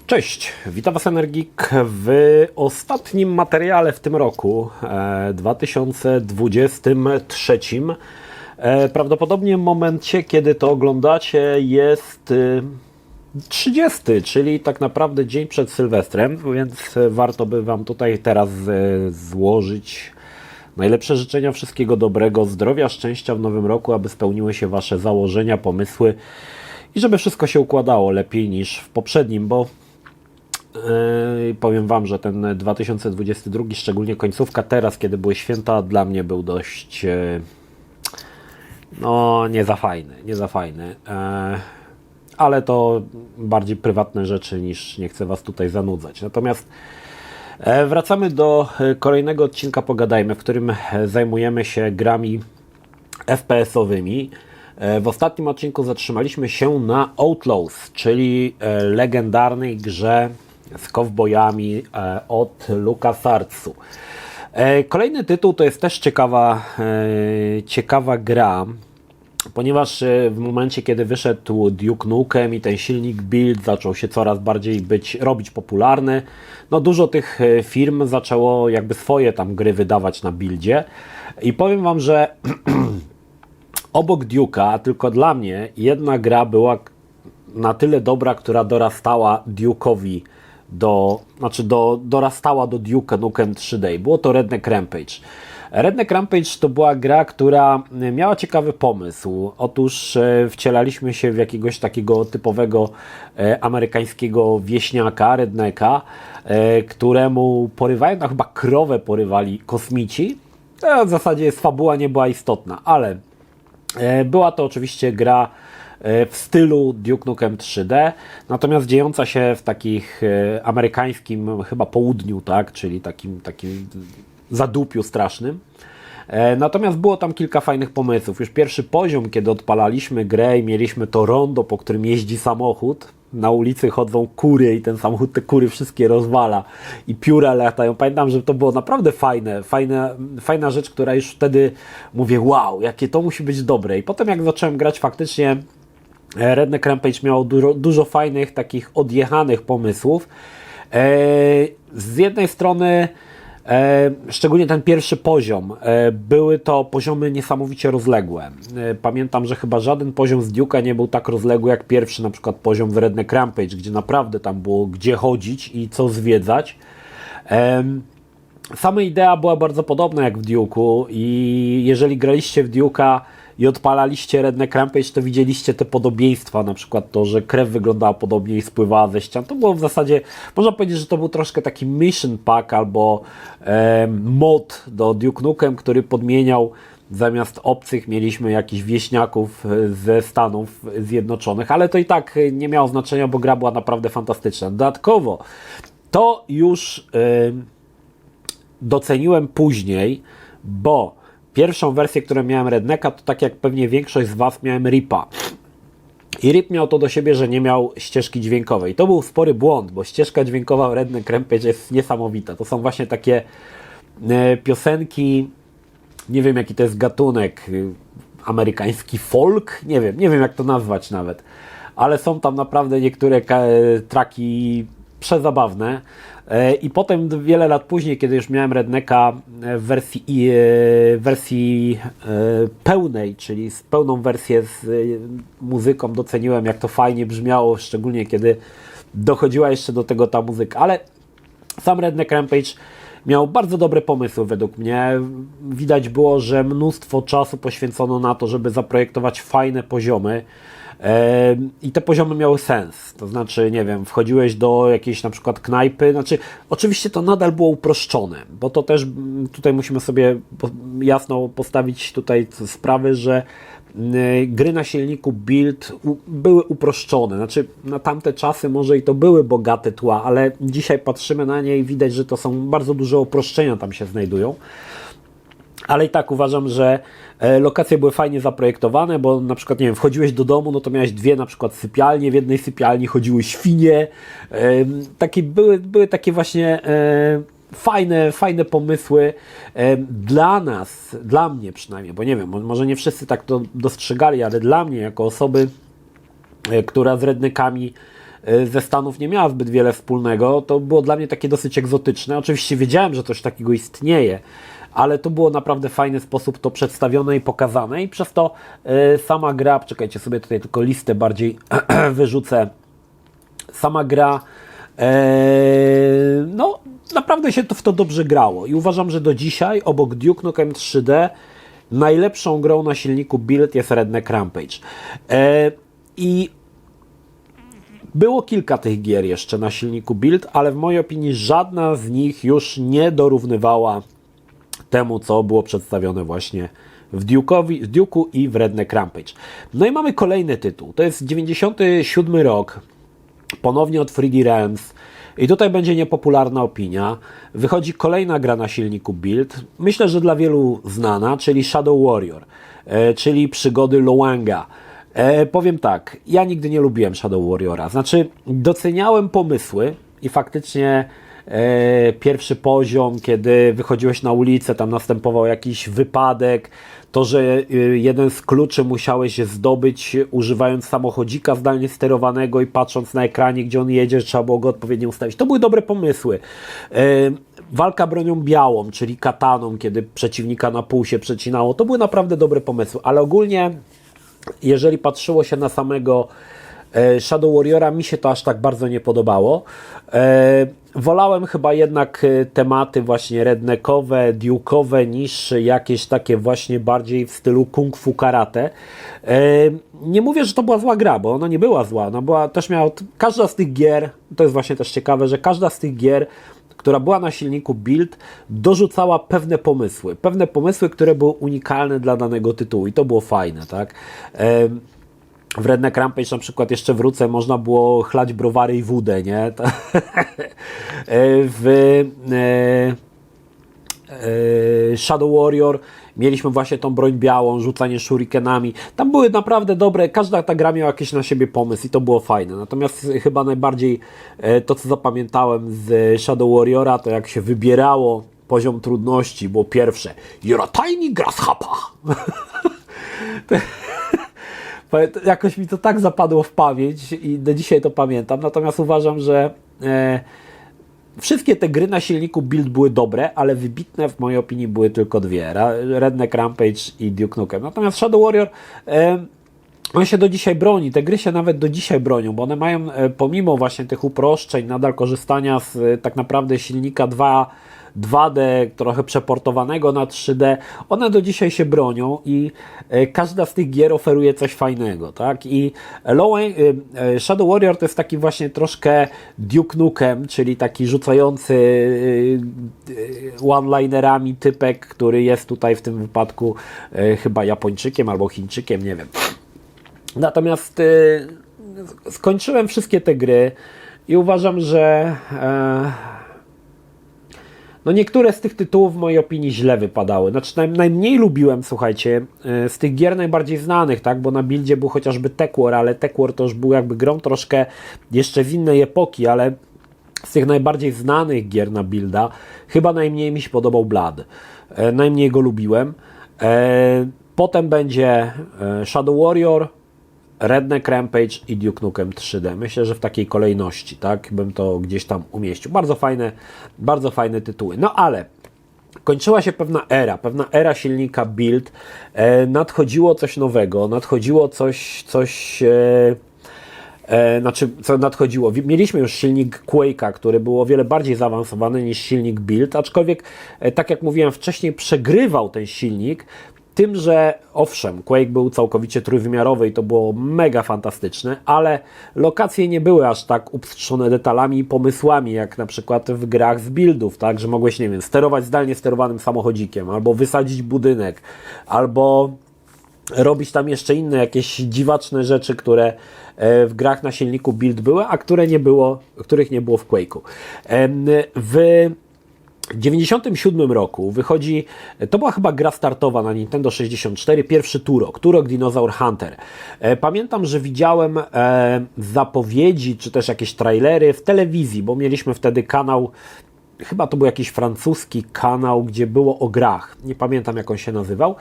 Cześć, witam Was Energik w ostatnim materiale w tym roku 2023. Prawdopodobnie w momencie, kiedy to oglądacie, jest 30, czyli tak naprawdę dzień przed Sylwestrem, więc warto by Wam tutaj teraz złożyć najlepsze życzenia, wszystkiego dobrego, zdrowia, szczęścia w nowym roku, aby spełniły się Wasze założenia, pomysły i żeby wszystko się układało lepiej niż w poprzednim, bo powiem Wam, że ten 2022, szczególnie końcówka teraz, kiedy były święta, dla mnie był dość nie za fajny. Ale to bardziej prywatne rzeczy niż nie chcę Was tutaj zanudzać. Natomiast wracamy do kolejnego odcinka Pogadajmy, w którym zajmujemy się grami FPS-owymi. W ostatnim odcinku zatrzymaliśmy się na Outlaws, czyli legendarnej grze z kowbojami od LucasArtsu. Kolejny tytuł to jest też ciekawa gra, ponieważ w momencie, kiedy wyszedł Duke Nukem i ten silnik Build zaczął się coraz bardziej robić popularny, no dużo tych firm zaczęło jakby swoje tam gry wydawać na buildzie i powiem Wam, że obok Duke'a, tylko dla mnie, jedna gra była na tyle dobra, która dorastała Duke'owi, dorastała do Duke Nukem 3D. Było to Redneck Rampage. Redneck Rampage to była gra, która miała ciekawy pomysł. Otóż wcielaliśmy się w jakiegoś takiego typowego amerykańskiego wieśniaka, rednecka, któremu porywają, chyba krowę porywali kosmici. W zasadzie fabuła nie była istotna, ale była to oczywiście gra w stylu Duke Nukem 3D, natomiast dziejąca się w takich amerykańskim chyba południu, tak, czyli takim zadupiu strasznym. Natomiast było tam kilka fajnych pomysłów. Już pierwszy poziom, kiedy odpalaliśmy grę i mieliśmy to rondo, po którym jeździ samochód, na ulicy chodzą kury i ten samochód te kury wszystkie rozwala i pióra latają. Pamiętam, że to było naprawdę fajna rzecz, która już wtedy mówię, wow, jakie to musi być dobre. I potem jak zacząłem grać, faktycznie Redneck Rampage miał dużo fajnych, takich odjechanych pomysłów. Z jednej strony szczególnie ten pierwszy poziom, były to poziomy niesamowicie rozległe. Pamiętam, że chyba żaden poziom z Duke'a nie był tak rozległy jak pierwszy, na przykład poziom w Redneck Rampage, gdzie naprawdę tam było gdzie chodzić i co zwiedzać. Sama idea była bardzo podobna jak w Duke'u i jeżeli graliście w Duke'a i odpalaliście Redneck Rampage, to widzieliście te podobieństwa, na przykład to, że krew wyglądała podobnie i spływała ze ścian. To było w zasadzie, można powiedzieć, że to był troszkę taki mission pack albo mod do Duke Nukem, który podmieniał, zamiast obcych mieliśmy jakichś wieśniaków ze Stanów Zjednoczonych, ale to i tak nie miało znaczenia, bo gra była naprawdę fantastyczna. Dodatkowo to już doceniłem później, bo pierwszą wersję, którą miałem Rednecka, to tak jak pewnie większość z Was miałem Ripa. I Rip miał to do siebie, że nie miał ścieżki dźwiękowej. To był spory błąd, bo ścieżka dźwiękowa Redneck Rampage jest niesamowita. To są właśnie takie piosenki, nie wiem jaki to jest gatunek, amerykański folk, nie wiem jak to nazwać nawet. Ale są tam naprawdę niektóre traki przezabawne. I potem wiele lat później, kiedy już miałem Rednecka w wersji pełnej, czyli z pełną wersję z muzyką, doceniłem jak to fajnie brzmiało, szczególnie kiedy dochodziła jeszcze do tego ta muzyka. Ale sam Redneck Rampage miał bardzo dobre pomysły według mnie. Widać było, że mnóstwo czasu poświęcono na to, żeby zaprojektować fajne poziomy. I te poziomy miały sens, to znaczy, nie wiem, wchodziłeś do jakiejś na przykład knajpy, znaczy oczywiście to nadal było uproszczone, bo to też tutaj musimy sobie jasno postawić tutaj sprawy, że gry na silniku Build były uproszczone, znaczy na tamte czasy może i to były bogate tła, ale dzisiaj patrzymy na nie i widać, że to są bardzo duże uproszczenia tam się znajdują. Ale i tak uważam, że lokacje były fajnie zaprojektowane, bo na przykład, nie wiem, wchodziłeś do domu, no to miałeś dwie na przykład sypialnie, w jednej sypialni chodziły świnie, były takie właśnie fajne pomysły dla nas, dla mnie przynajmniej, bo nie wiem, może nie wszyscy tak to dostrzegali, ale dla mnie jako osoby, która z redneckami ze Stanów nie miała zbyt wiele wspólnego, to było dla mnie takie dosyć egzotyczne. Oczywiście wiedziałem, że coś takiego istnieje, ale to było naprawdę fajny sposób to przedstawione i pokazane i przez to sama gra, czekajcie sobie tutaj tylko listę bardziej wyrzucę, sama gra no naprawdę się to w to dobrze grało i uważam, że do dzisiaj obok Duke Nukem 3D najlepszą grą na silniku Build jest Redneck Rampage. I było kilka tych gier jeszcze na silniku Build, ale w mojej opinii żadna z nich już nie dorównywała temu, co było przedstawione właśnie w Duke'u i w Redneck Rampage. No i mamy kolejny tytuł. To jest 97 rok. Ponownie od 3D Realms. I tutaj będzie niepopularna opinia. Wychodzi kolejna gra na silniku Build. Myślę, że dla wielu znana, czyli Shadow Warrior, czyli przygody Loanga. Powiem tak, ja nigdy nie lubiłem Shadow Warriora. Znaczy, doceniałem pomysły i faktycznie pierwszy poziom, kiedy wychodziłeś na ulicę, tam następował jakiś wypadek, to, że jeden z kluczy musiałeś zdobyć używając samochodzika zdalnie sterowanego i patrząc na ekranie, gdzie on jedzie, trzeba było go odpowiednio ustawić. To były dobre pomysły. Walka bronią białą, czyli kataną, kiedy przeciwnika na pół się przecinało, to były naprawdę dobre pomysły, ale ogólnie jeżeli patrzyło się na samego Shadow Warriora, mi się to aż tak bardzo nie podobało. Wolałem chyba jednak tematy właśnie redneckowe, duke'owe niż jakieś takie właśnie bardziej w stylu kung fu karate. Nie mówię, że to była zła gra, bo ona nie była zła. Ona była, też miała, każda z tych gier, to jest właśnie też ciekawe, że każda z tych gier, która była na silniku Build, dorzucała pewne pomysły, które były unikalne dla danego tytułu i to było fajne, tak? W Redneck Rampage na przykład jeszcze wrócę, można było chlać browary i wódę, nie? Shadow Warrior mieliśmy właśnie tą broń białą, rzucanie shurikenami. Tam były naprawdę dobre, każda ta gra miała jakiś na siebie pomysł i to było fajne. Natomiast chyba najbardziej to, co zapamiętałem z Shadow Warriora, to jak się wybierało poziom trudności, było pierwsze You're a tiny grasshopper. Jakoś mi to tak zapadło w pamięć i do dzisiaj to pamiętam. Natomiast uważam, że wszystkie te gry na silniku Build były dobre, ale wybitne w mojej opinii były tylko dwie. Redneck Rampage i Duke Nukem. Natomiast Shadow Warrior on się do dzisiaj broni. Te gry się nawet do dzisiaj bronią, bo one mają pomimo właśnie tych uproszczeń nadal korzystania z tak naprawdę silnika 2D, trochę przeportowanego na 3D, one do dzisiaj się bronią i każda z tych gier oferuje coś fajnego, tak? I Shadow Warrior to jest taki właśnie troszkę Duke Nukem, czyli taki rzucający one-linerami typek, który jest tutaj w tym wypadku chyba Japończykiem albo Chińczykiem, nie wiem. Natomiast skończyłem wszystkie te gry i uważam, że no niektóre z tych tytułów w mojej opinii źle wypadały. Znaczy najmniej lubiłem, słuchajcie, z tych gier najbardziej znanych, tak, bo na Buildzie był chociażby Tech War, ale Tech War to już był jakby grą troszkę jeszcze z innej epoki, ale z tych najbardziej znanych gier na Builda chyba najmniej mi się podobał Blood. Najmniej go lubiłem. Potem będzie Shadow Warrior, Redneck Rampage i Duke Nukem 3D. Myślę, że w takiej kolejności, tak, bym to gdzieś tam umieścił. Bardzo fajne tytuły. No ale kończyła się pewna era silnika Build. Nadchodziło coś nowego, nadchodziło co nadchodziło? Mieliśmy już silnik Quake'a, który był o wiele bardziej zaawansowany niż silnik Build, aczkolwiek, tak jak mówiłem wcześniej, przegrywał ten silnik tym, że owszem, Quake był całkowicie trójwymiarowy i to było mega fantastyczne, ale lokacje nie były aż tak upstrzone detalami i pomysłami, jak na przykład w grach z buildów, tak, że mogłeś, nie wiem, sterować zdalnie sterowanym samochodzikiem, albo wysadzić budynek, albo robić tam jeszcze inne jakieś dziwaczne rzeczy, które w grach na silniku Build były, a których nie było w Quake'u. W 97 roku wychodzi, to była chyba gra startowa na Nintendo 64, pierwszy Turok Dinosaur Hunter. Pamiętam, że widziałem zapowiedzi, czy też jakieś trailery w telewizji, bo mieliśmy wtedy kanał chyba to był jakiś francuski kanał, gdzie było o grach. Nie pamiętam, jak on się nazywał.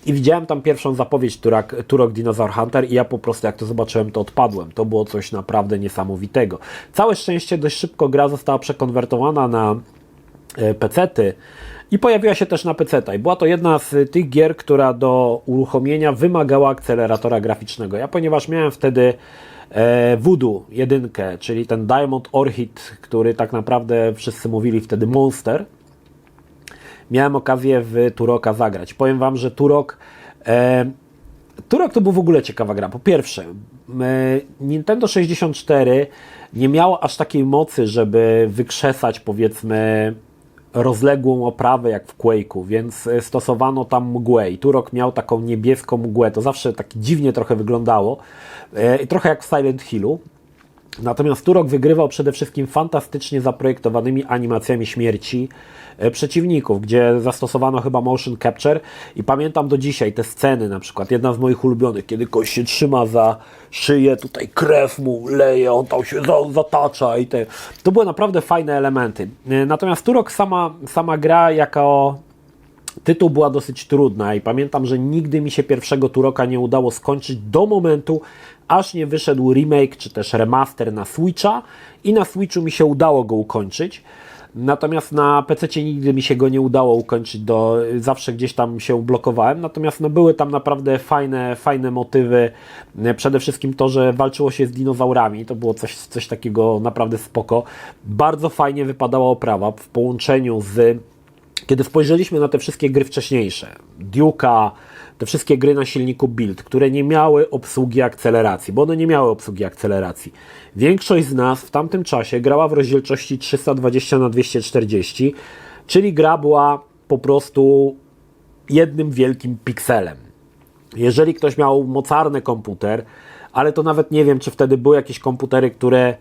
I widziałem tam pierwszą zapowiedź Turok Dinosaur Hunter i ja po prostu, jak to zobaczyłem, to odpadłem. To było coś naprawdę niesamowitego. Całe szczęście dość szybko gra została przekonwertowana na pecety i pojawiła się też na peceta. I była to jedna z tych gier, która do uruchomienia wymagała akceleratora graficznego. Ja, ponieważ miałem wtedy Voodoo 1, czyli ten Diamond Orchid, który tak naprawdę wszyscy mówili wtedy Monster, miałem okazję w Turoka zagrać. Powiem Wam, że Turok to była w ogóle ciekawa gra. Po pierwsze, Nintendo 64 nie miało aż takiej mocy, żeby wykrzesać, powiedzmy, rozległą oprawę jak w Quake'u, więc stosowano tam mgłę i Turok miał taką niebieską mgłę. To zawsze tak dziwnie trochę wyglądało, trochę jak w Silent Hillu. Natomiast Turok wygrywał przede wszystkim fantastycznie zaprojektowanymi animacjami śmierci przeciwników, gdzie zastosowano chyba motion capture i pamiętam do dzisiaj te sceny, na przykład jedna z moich ulubionych, kiedy ktoś się trzyma za szyję, tutaj krew mu leje, on tam się zatacza i to były naprawdę fajne elementy. Natomiast Turok sama gra jako tytuł była dosyć trudna i pamiętam, że nigdy mi się pierwszego Turoka nie udało skończyć do momentu, aż nie wyszedł remake czy też remaster na Switcha i na Switchu mi się udało go ukończyć. Natomiast na PC nigdy mi się go nie udało ukończyć, zawsze gdzieś tam się blokowałem. Natomiast były tam naprawdę fajne motywy. Przede wszystkim to, że walczyło się z dinozaurami. To było coś takiego naprawdę spoko. Bardzo fajnie wypadała oprawa w połączeniu z... Kiedy spojrzeliśmy na te wszystkie gry wcześniejsze, Duke'a, te wszystkie gry na silniku Build, które nie miały obsługi akceleracji, bo one nie miały obsługi akceleracji. Większość z nas w tamtym czasie grała w rozdzielczości 320x240, czyli gra była po prostu jednym wielkim pikselem. Jeżeli ktoś miał mocarny komputer, ale to nawet nie wiem, czy wtedy były jakieś komputery, które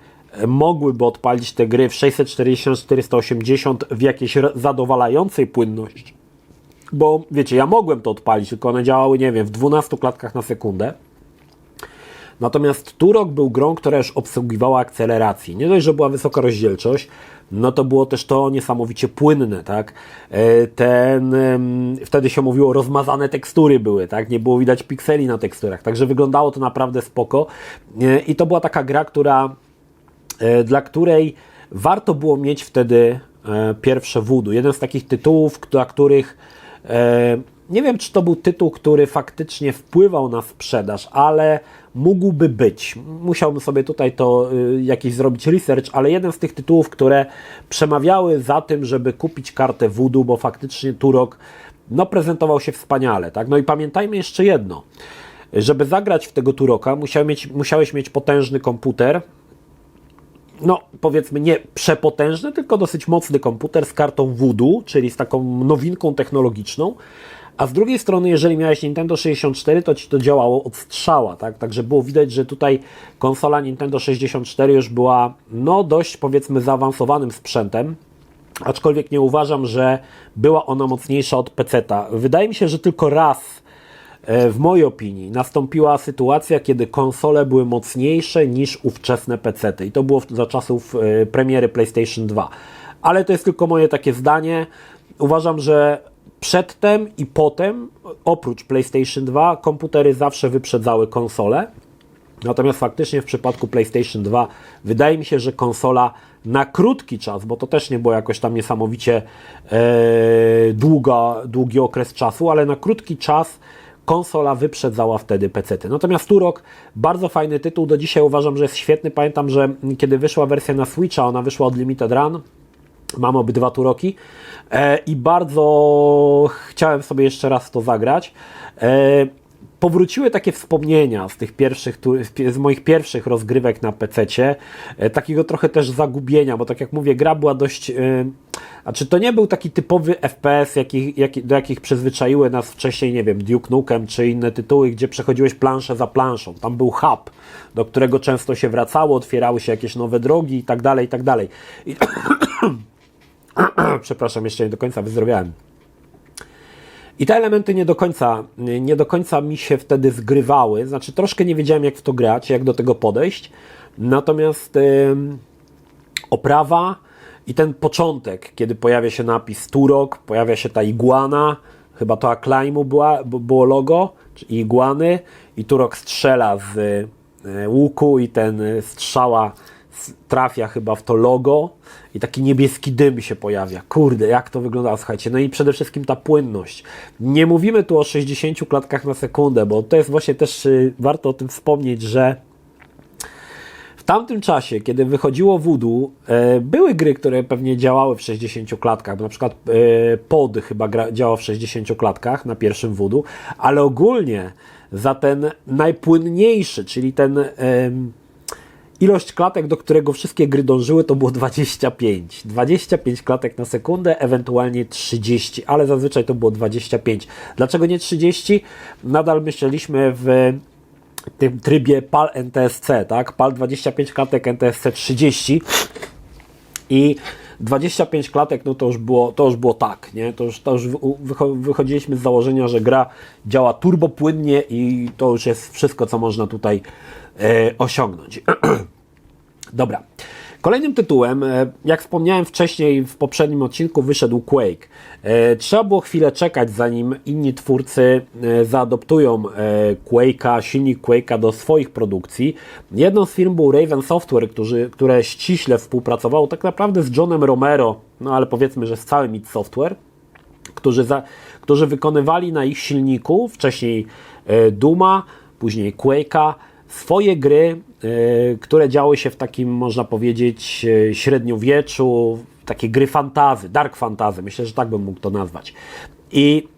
mogłyby odpalić te gry w 640x480 w jakiejś zadowalającej płynności. Bo wiecie, ja mogłem to odpalić, tylko one działały, nie wiem, w 12 klatkach na sekundę. Natomiast Turok był grą, która już obsługiwała akcelerację. Nie dość, że była wysoka rozdzielczość, no to było też to niesamowicie płynne, tak? Wtedy się mówiło, rozmazane tekstury były, tak? Nie było widać pikseli na teksturach, także wyglądało to naprawdę spoko. I to była taka gra, dla której warto było mieć wtedy pierwsze Voodoo. Jeden z takich tytułów, dla których nie wiem, czy to był tytuł, który faktycznie wpływał na sprzedaż, ale mógłby być. Musiałbym sobie tutaj to jakiś zrobić research, ale jeden z tych tytułów, które przemawiały za tym, żeby kupić kartę Voodoo, bo faktycznie Turok prezentował się wspaniale. Tak? No i pamiętajmy jeszcze jedno. Żeby zagrać w tego Turoka, musiałeś mieć potężny komputer, powiedzmy nie przepotężny, tylko dosyć mocny komputer z kartą Voodoo, czyli z taką nowinką technologiczną, a z drugiej strony, jeżeli miałeś Nintendo 64, to Ci to działało od strzała, tak? Także było widać, że tutaj konsola Nintendo 64 już była, dość, powiedzmy, zaawansowanym sprzętem, aczkolwiek nie uważam, że była ona mocniejsza od PC-ta. Wydaje mi się, że tylko raz, w mojej opinii, nastąpiła sytuacja, kiedy konsole były mocniejsze niż ówczesne PC-ty. I to było za czasów premiery PlayStation 2. Ale to jest tylko moje takie zdanie. Uważam, że przedtem i potem, oprócz PlayStation 2, komputery zawsze wyprzedzały konsole. Natomiast faktycznie w przypadku PlayStation 2 wydaje mi się, że konsola na krótki czas, bo to też nie było jakoś tam niesamowicie długi okres czasu, ale na krótki czas konsola wyprzedzała wtedy PC-ty. Natomiast Turok, bardzo fajny tytuł, do dzisiaj uważam, że jest świetny. Pamiętam, że kiedy wyszła wersja na Switcha, ona wyszła od Limited Run, mam obydwa Turoki i bardzo chciałem sobie jeszcze raz to zagrać. Powróciły takie wspomnienia z moich pierwszych rozgrywek na PC-cie, takiego trochę też zagubienia, bo tak jak mówię, gra była dość... to nie był taki typowy FPS, do jakich przyzwyczaiły nas wcześniej, nie wiem, Duke Nukem czy inne tytuły, gdzie przechodziłeś planszę za planszą. Tam był hub, do którego często się wracało, otwierały się jakieś nowe drogi i tak dalej, i tak dalej. Przepraszam, jeszcze nie do końca wyzdrowiałem. I te elementy nie do końca mi się wtedy zgrywały, znaczy troszkę nie wiedziałem, jak w to grać, jak do tego podejść, natomiast oprawa I ten początek, kiedy pojawia się napis Turok, pojawia się ta iguana, chyba to Acclaimu było logo, czy iguany, i Turok strzela z łuku i ten strzała trafia chyba w to logo i taki niebieski dym się pojawia. Kurde, jak to wygląda, słuchajcie. No i przede wszystkim ta płynność. Nie mówimy tu o 60 klatkach na sekundę, bo to jest właśnie też, warto o tym wspomnieć, że w tamtym czasie, kiedy wychodziło Voodoo, były gry, które pewnie działały w 60 klatkach, bo na przykład Pod chyba działał w 60 klatkach na pierwszym Voodoo, ale ogólnie za ten najpłynniejszy, czyli ten ilość klatek, do którego wszystkie gry dążyły, to było 25. 25 klatek na sekundę, ewentualnie 30, ale zazwyczaj to było 25. Dlaczego nie 30? Nadal myśleliśmy w tym trybie PAL NTSC, tak? PAL 25 klatek, NTSC 30 i 25 klatek, no to już było tak, nie? To już wychodziliśmy z założenia, że gra działa turbopłynnie i to już jest wszystko, co można tutaj osiągnąć. Dobra. Kolejnym tytułem, jak wspomniałem wcześniej w poprzednim odcinku, wyszedł Quake. Trzeba było chwilę czekać, zanim inni twórcy zaadoptują Quake'a, silnik Quake'a do swoich produkcji. Jedną z firm był Raven Software, które ściśle współpracowało tak naprawdę z Johnem Romero, no ale powiedzmy, że z całym id Software, którzy wykonywali na ich silniku wcześniej Dooma, później Quake'a, swoje gry, które działy się w takim, można powiedzieć, średniowieczu, takie gry fantasy, dark fantasy, myślę, że tak bym mógł to nazwać. I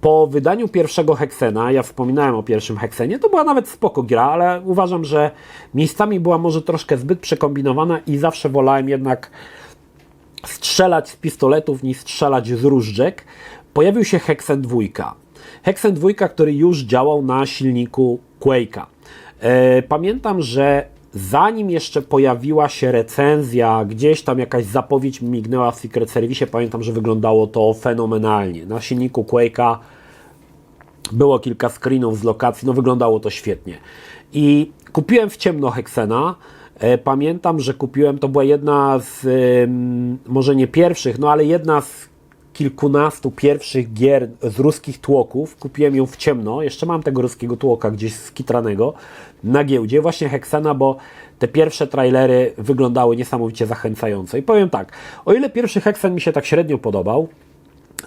po wydaniu pierwszego Hexena, ja wspominałem o pierwszym Hexenie, to była nawet spoko gra, ale uważam, że miejscami była może troszkę zbyt przekombinowana i zawsze wolałem jednak strzelać z pistoletów niż strzelać z różdżek. Pojawił się Hexen 2. Hexen 2, który już działał na silniku Quake'a. Pamiętam, że zanim jeszcze pojawiła się recenzja, gdzieś tam jakaś zapowiedź mignęła w Secret Service, pamiętam, że wyglądało to fenomenalnie. Na silniku Quake'a było kilka screenów z lokacji, no wyglądało to świetnie. I kupiłem w ciemno Hexena. Pamiętam, że kupiłem, to była jedna z, może nie pierwszych, no ale jedna z kilkunastu pierwszych gier z ruskich tłoków. Kupiłem ją w ciemno. Jeszcze mam tego ruskiego tłoka gdzieś skitranego na giełdzie. Właśnie Hexena, bo te pierwsze trailery wyglądały niesamowicie zachęcająco. I powiem tak, o ile pierwszy Hexen mi się tak średnio podobał,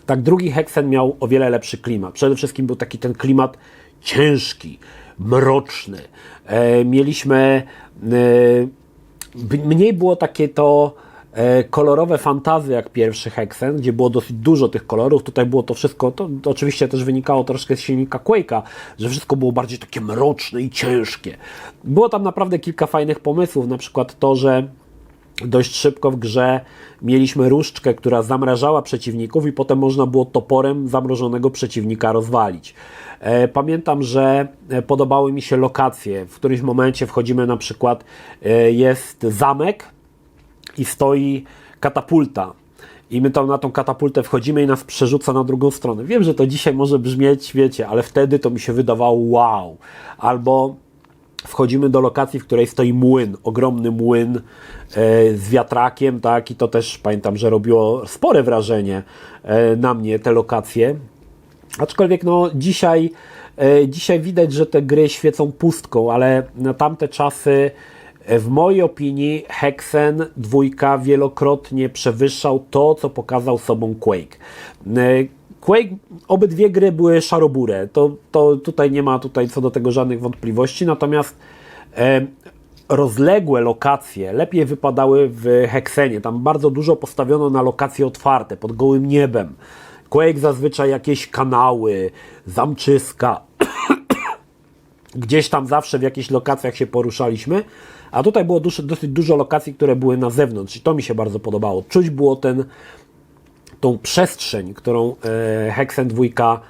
tak drugi Hexen miał o wiele lepszy klimat. Przede wszystkim był taki ten klimat ciężki, mroczny. Mieliśmy... mniej było takie to kolorowe fantazy jak pierwszy Hexen, gdzie było dosyć dużo tych kolorów. Tutaj było to wszystko, to oczywiście też wynikało troszkę z silnika Quake'a, że wszystko było bardziej takie mroczne i ciężkie. Było tam naprawdę kilka fajnych pomysłów, na przykład to, że dość szybko w grze mieliśmy różdżkę, która zamrażała przeciwników i potem można było toporem zamrożonego przeciwnika rozwalić. Pamiętam, że podobały mi się lokacje. W którymś momencie wchodzimy, na przykład jest zamek i stoi katapulta. I my tam na tą katapultę wchodzimy i nas przerzuca na drugą stronę. Wiem, że to dzisiaj może brzmieć, wiecie, ale wtedy to mi się wydawało wow. Albo wchodzimy do lokacji, w której stoi młyn, ogromny młyn z wiatrakiem, tak, i to też pamiętam, że robiło spore wrażenie na mnie te lokacje. Aczkolwiek no dzisiaj widać, że te gry świecą pustką, ale na tamte czasy w mojej opinii Hexen 2 wielokrotnie przewyższał to, co pokazał sobą Quake. Quake, obydwie gry były szarobure, to tutaj nie ma co do tego żadnych wątpliwości, natomiast rozległe lokacje lepiej wypadały w Hexenie. Tam bardzo dużo postawiono na lokacje otwarte, pod gołym niebem. Quake zazwyczaj jakieś kanały, zamczyska, gdzieś tam zawsze w jakichś lokacjach się poruszaliśmy, a tutaj było dosyć dużo lokacji, które były na zewnątrz i to mi się bardzo podobało. Czuć było tą przestrzeń, którą Hexen 2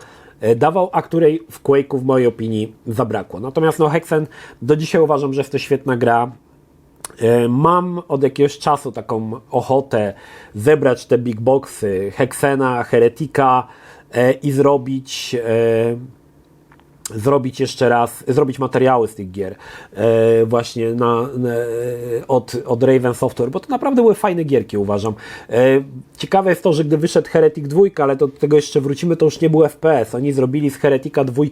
dawał, a której w Quake'u w mojej opinii zabrakło. Natomiast no, Hexen do dzisiaj uważam, że jest to świetna gra. Mam od jakiegoś czasu taką ochotę zebrać te big boxy Hexena, Heretika i zrobić zrobić jeszcze raz, zrobić materiały z tych gier właśnie od Raven Software, bo to naprawdę były fajne gierki, uważam. Ciekawe jest to, że gdy wyszedł Heretic 2, ale do tego jeszcze wrócimy, to już nie był FPS. Oni zrobili z Heretica 2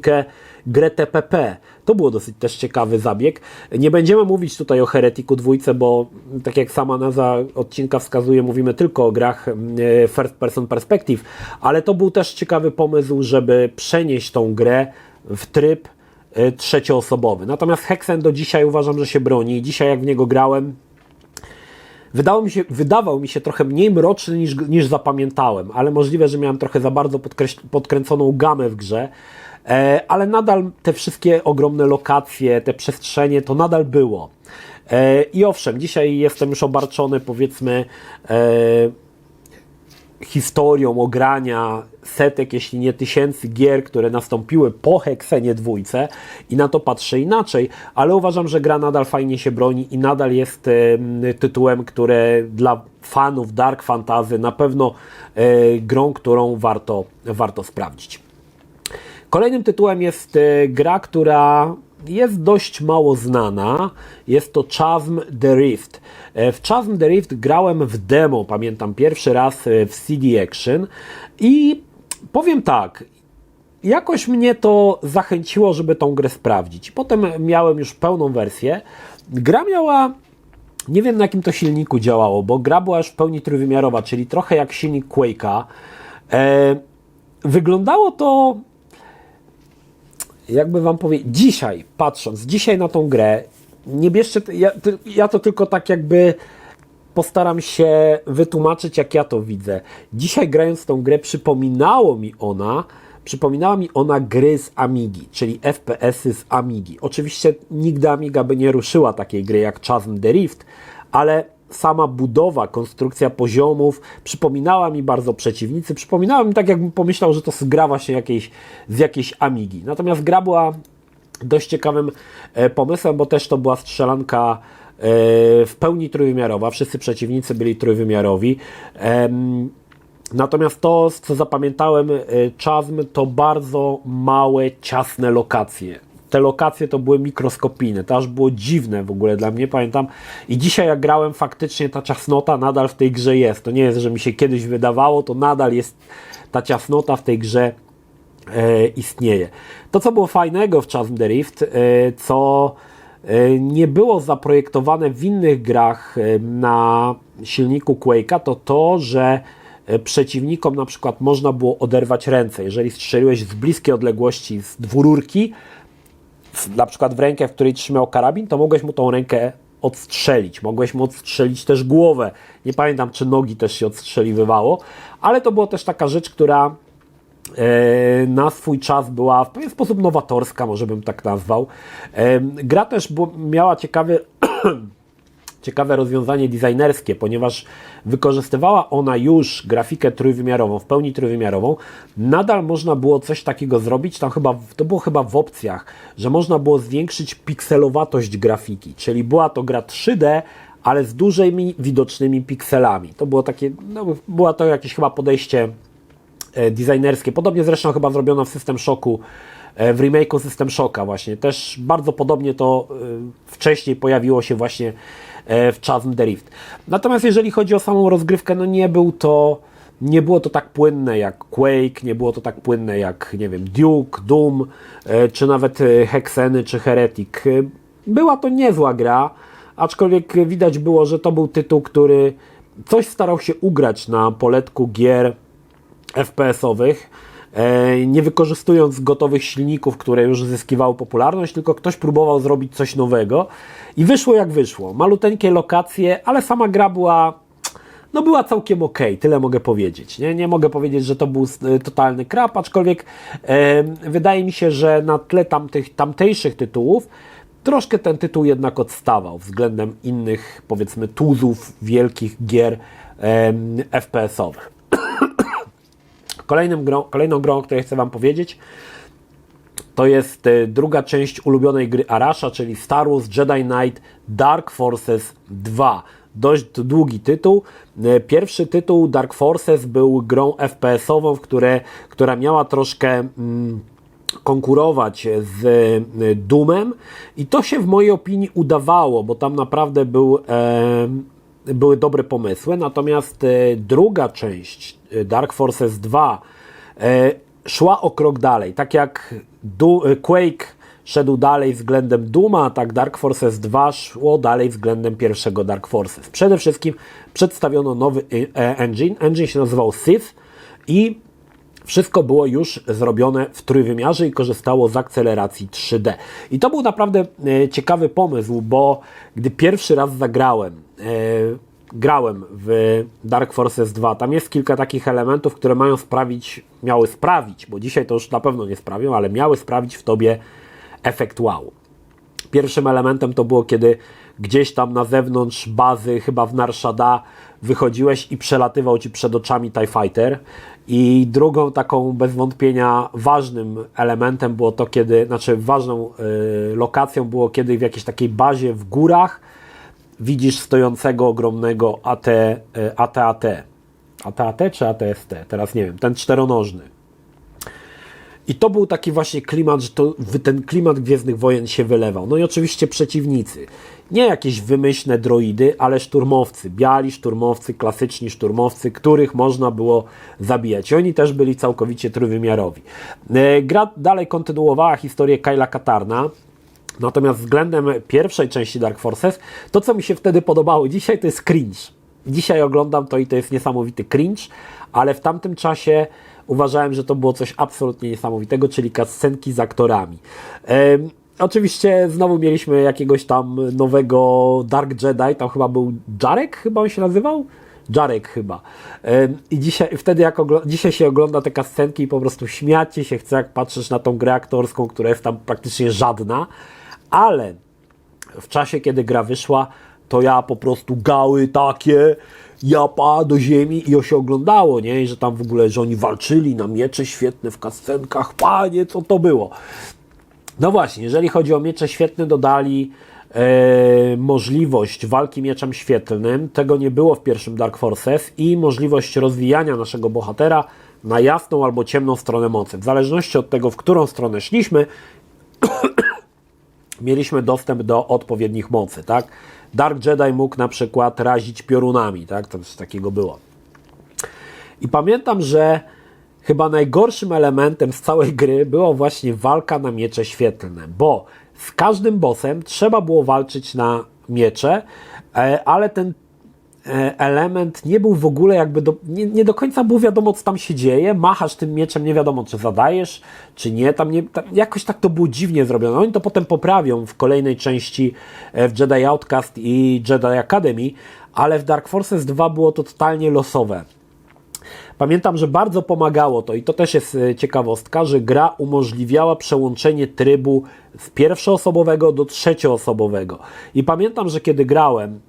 grę TPP. To było dosyć też ciekawy zabieg. Nie będziemy mówić tutaj o Hereticu 2, bo tak jak sama nazwa odcinka wskazuje, mówimy tylko o grach First Person Perspective, ale to był też ciekawy pomysł, żeby przenieść tą grę w tryb trzecioosobowy. Natomiast Hexen do dzisiaj uważam, że się broni. Dzisiaj jak w niego grałem, wydawał mi się trochę mniej mroczny niż zapamiętałem, ale możliwe, że miałem trochę za bardzo podkręconą gamę w grze, ale nadal te wszystkie ogromne lokacje, te przestrzenie, to nadal było. I owszem, dzisiaj jestem już obarczony, powiedzmy, historią ogrania setek, jeśli nie tysięcy gier, które nastąpiły po Hexenie 2 i na to patrzę inaczej, ale uważam, że gra nadal fajnie się broni i nadal jest tytułem, które dla fanów Dark Fantasy na pewno grą, którą warto sprawdzić. Kolejnym tytułem jest gra, która jest dość mało znana. Jest to Chasm the Rift. W Chasm the Rift grałem w demo, pamiętam pierwszy raz w CD Action i powiem tak, jakoś mnie to zachęciło, żeby tą grę sprawdzić. Potem miałem już pełną wersję. Gra miała, nie wiem na jakim to silniku działało, bo gra była już w pełni trójwymiarowa, czyli trochę jak silnik Quake'a. Wyglądało to, jakby wam powiedzieć, dzisiaj na tą grę, nie bierzcie, ja to tylko tak jakby postaram się wytłumaczyć, jak ja to widzę. Dzisiaj grając tą grę przypominała mi ona gry z Amigi, czyli FPS-y z Amigi. Oczywiście nigdy Amiga by nie ruszyła takiej gry jak Chasm the Rift, ale sama budowa, konstrukcja poziomów przypominała mi bardzo przeciwnicy, przypominała mi tak, jakbym pomyślał, że to jest gra właśnie z jakiejś Amigi. Natomiast gra była dość ciekawym pomysłem, bo też to była strzelanka w pełni trójwymiarowa, wszyscy przeciwnicy byli trójwymiarowi. Natomiast to, co zapamiętałem, Chasm to bardzo małe, ciasne lokacje. Te lokacje to były mikroskopijne, to aż było dziwne w ogóle dla mnie, pamiętam. I dzisiaj jak grałem, faktycznie ta ciasnota nadal w tej grze jest. To nie jest, że mi się kiedyś wydawało, to nadal jest ta ciasnota w tej grze istnieje. To, co było fajnego w Chasm the Rift, co nie było zaprojektowane w innych grach na silniku Quake'a, to to, że przeciwnikom na przykład można było oderwać ręce. Jeżeli strzeliłeś z bliskiej odległości z dwururki, na przykład w rękę, w której trzymał karabin, to mogłeś mu tą rękę odstrzelić. Mogłeś mu odstrzelić też głowę. Nie pamiętam, czy nogi też się odstrzeliwywało, ale to była też taka rzecz, która na swój czas była w pewien sposób nowatorska, może bym tak nazwał. Gra też miała ciekawe rozwiązanie designerskie, ponieważ wykorzystywała ona już grafikę trójwymiarową, w pełni trójwymiarową. Nadal można było coś takiego zrobić, to było chyba w opcjach, że można było zwiększyć pikselowatość grafiki, czyli była to gra 3D, ale z dużymi widocznymi pikselami. To było takie, była to jakieś chyba podejście designerskie. Podobnie zresztą chyba zrobiono w System Shocku, w remake'u System Shocka właśnie. Też bardzo podobnie to wcześniej pojawiło się właśnie w Chasm the Rift. Natomiast jeżeli chodzi o samą rozgrywkę, no nie było to tak płynne jak Quake, nie było to tak płynne jak, nie wiem, Duke, Doom, czy nawet Hexeny, czy Heretic. Była to niezła gra, aczkolwiek widać było, że to był tytuł, który coś starał się ugrać na poletku gier FPS-owych, nie wykorzystując gotowych silników, które już zyskiwały popularność, tylko ktoś próbował zrobić coś nowego i wyszło jak wyszło. Maluteńkie lokacje, ale sama gra była całkiem okej, tyle mogę powiedzieć. Nie mogę powiedzieć, że to był totalny krap, aczkolwiek wydaje mi się, że na tle tamtejszych tytułów troszkę ten tytuł jednak odstawał względem innych, powiedzmy, tuzów wielkich gier FPS-owych. Kolejną grą, o której chcę wam powiedzieć, to jest druga część ulubionej gry Arasha, czyli Star Wars Jedi Knight Dark Forces 2. Dość długi tytuł. Pierwszy tytuł Dark Forces był grą FPS-ową, która miała troszkę konkurować z Doomem i to się w mojej opinii udawało, bo tam naprawdę były dobre pomysły, natomiast druga część Dark Forces 2 szła o krok dalej, tak jak Quake szedł dalej względem Dooma, tak Dark Forces 2 szło dalej względem pierwszego Dark Forces. Przede wszystkim przedstawiono nowy engine się nazywał Sith i wszystko było już zrobione w trójwymiarze i korzystało z akceleracji 3D. I to był naprawdę ciekawy pomysł, bo gdy pierwszy raz grałem w Dark Forces 2, tam jest kilka takich elementów, które miały sprawić, bo dzisiaj to już na pewno nie sprawią, ale miały sprawić w tobie efekt wow. Pierwszym elementem to było, kiedy gdzieś tam na zewnątrz bazy, chyba w Nar Shaddaa, wychodziłeś i przelatywał ci przed oczami TIE Fighter. I drugą taką bez wątpienia ważnym elementem było to, ważną lokacją było, kiedy w jakiejś takiej bazie w górach widzisz stojącego ogromnego AT-AT czy AT-ST, teraz nie wiem, ten czteronożny. I to był taki właśnie klimat, że ten klimat Gwiezdnych Wojen się wylewał. No i oczywiście przeciwnicy. Nie jakieś wymyślne droidy, ale szturmowcy. Biali szturmowcy, klasyczni szturmowcy, których można było zabijać. I oni też byli całkowicie trójwymiarowi. Gra dalej kontynuowała historię Kyla Katarna. Natomiast względem pierwszej części Dark Forces, to co mi się wtedy podobało dzisiaj, to jest cringe. Dzisiaj oglądam to i to jest niesamowity cringe, ale w tamtym czasie uważałem, że to było coś absolutnie niesamowitego, czyli cutscenki z aktorami. Oczywiście znowu mieliśmy jakiegoś tam nowego Dark Jedi, tam chyba był Jarek, chyba on się nazywał? Jarek chyba. I dzisiaj się ogląda te cutscenki i po prostu śmiać się chce, jak patrzysz na tą grę aktorską, która jest tam praktycznie żadna, ale w czasie, kiedy gra wyszła, to ja po prostu gały takie, japa do ziemi i się oglądało, nie? I że tam w ogóle, że oni walczyli na miecze świetne w cutscenkach, panie, co to było? No właśnie, jeżeli chodzi o miecze świetne, dodali możliwość walki mieczem świetlnym, tego nie było w pierwszym Dark Forces, i możliwość rozwijania naszego bohatera na jasną albo ciemną stronę mocy. W zależności od tego, w którą stronę szliśmy, mieliśmy dostęp do odpowiednich mocy, tak? Dark Jedi mógł na przykład razić piorunami, tak? To coś takiego było. I pamiętam, że chyba najgorszym elementem z całej gry była właśnie walka na miecze świetlne, bo z każdym bossem trzeba było walczyć na miecze, ale ten element nie był w ogóle jakby, nie do końca było wiadomo, co tam się dzieje, machasz tym mieczem, nie wiadomo, czy zadajesz, czy nie, jakoś tak to było dziwnie zrobione. Oni to potem poprawią w kolejnej części w Jedi Outcast i Jedi Academy, ale w Dark Forces 2 było to totalnie losowe. Pamiętam, że bardzo pomagało to, i to też jest ciekawostka, że gra umożliwiała przełączenie trybu z pierwszoosobowego do trzecioosobowego. I pamiętam, że kiedy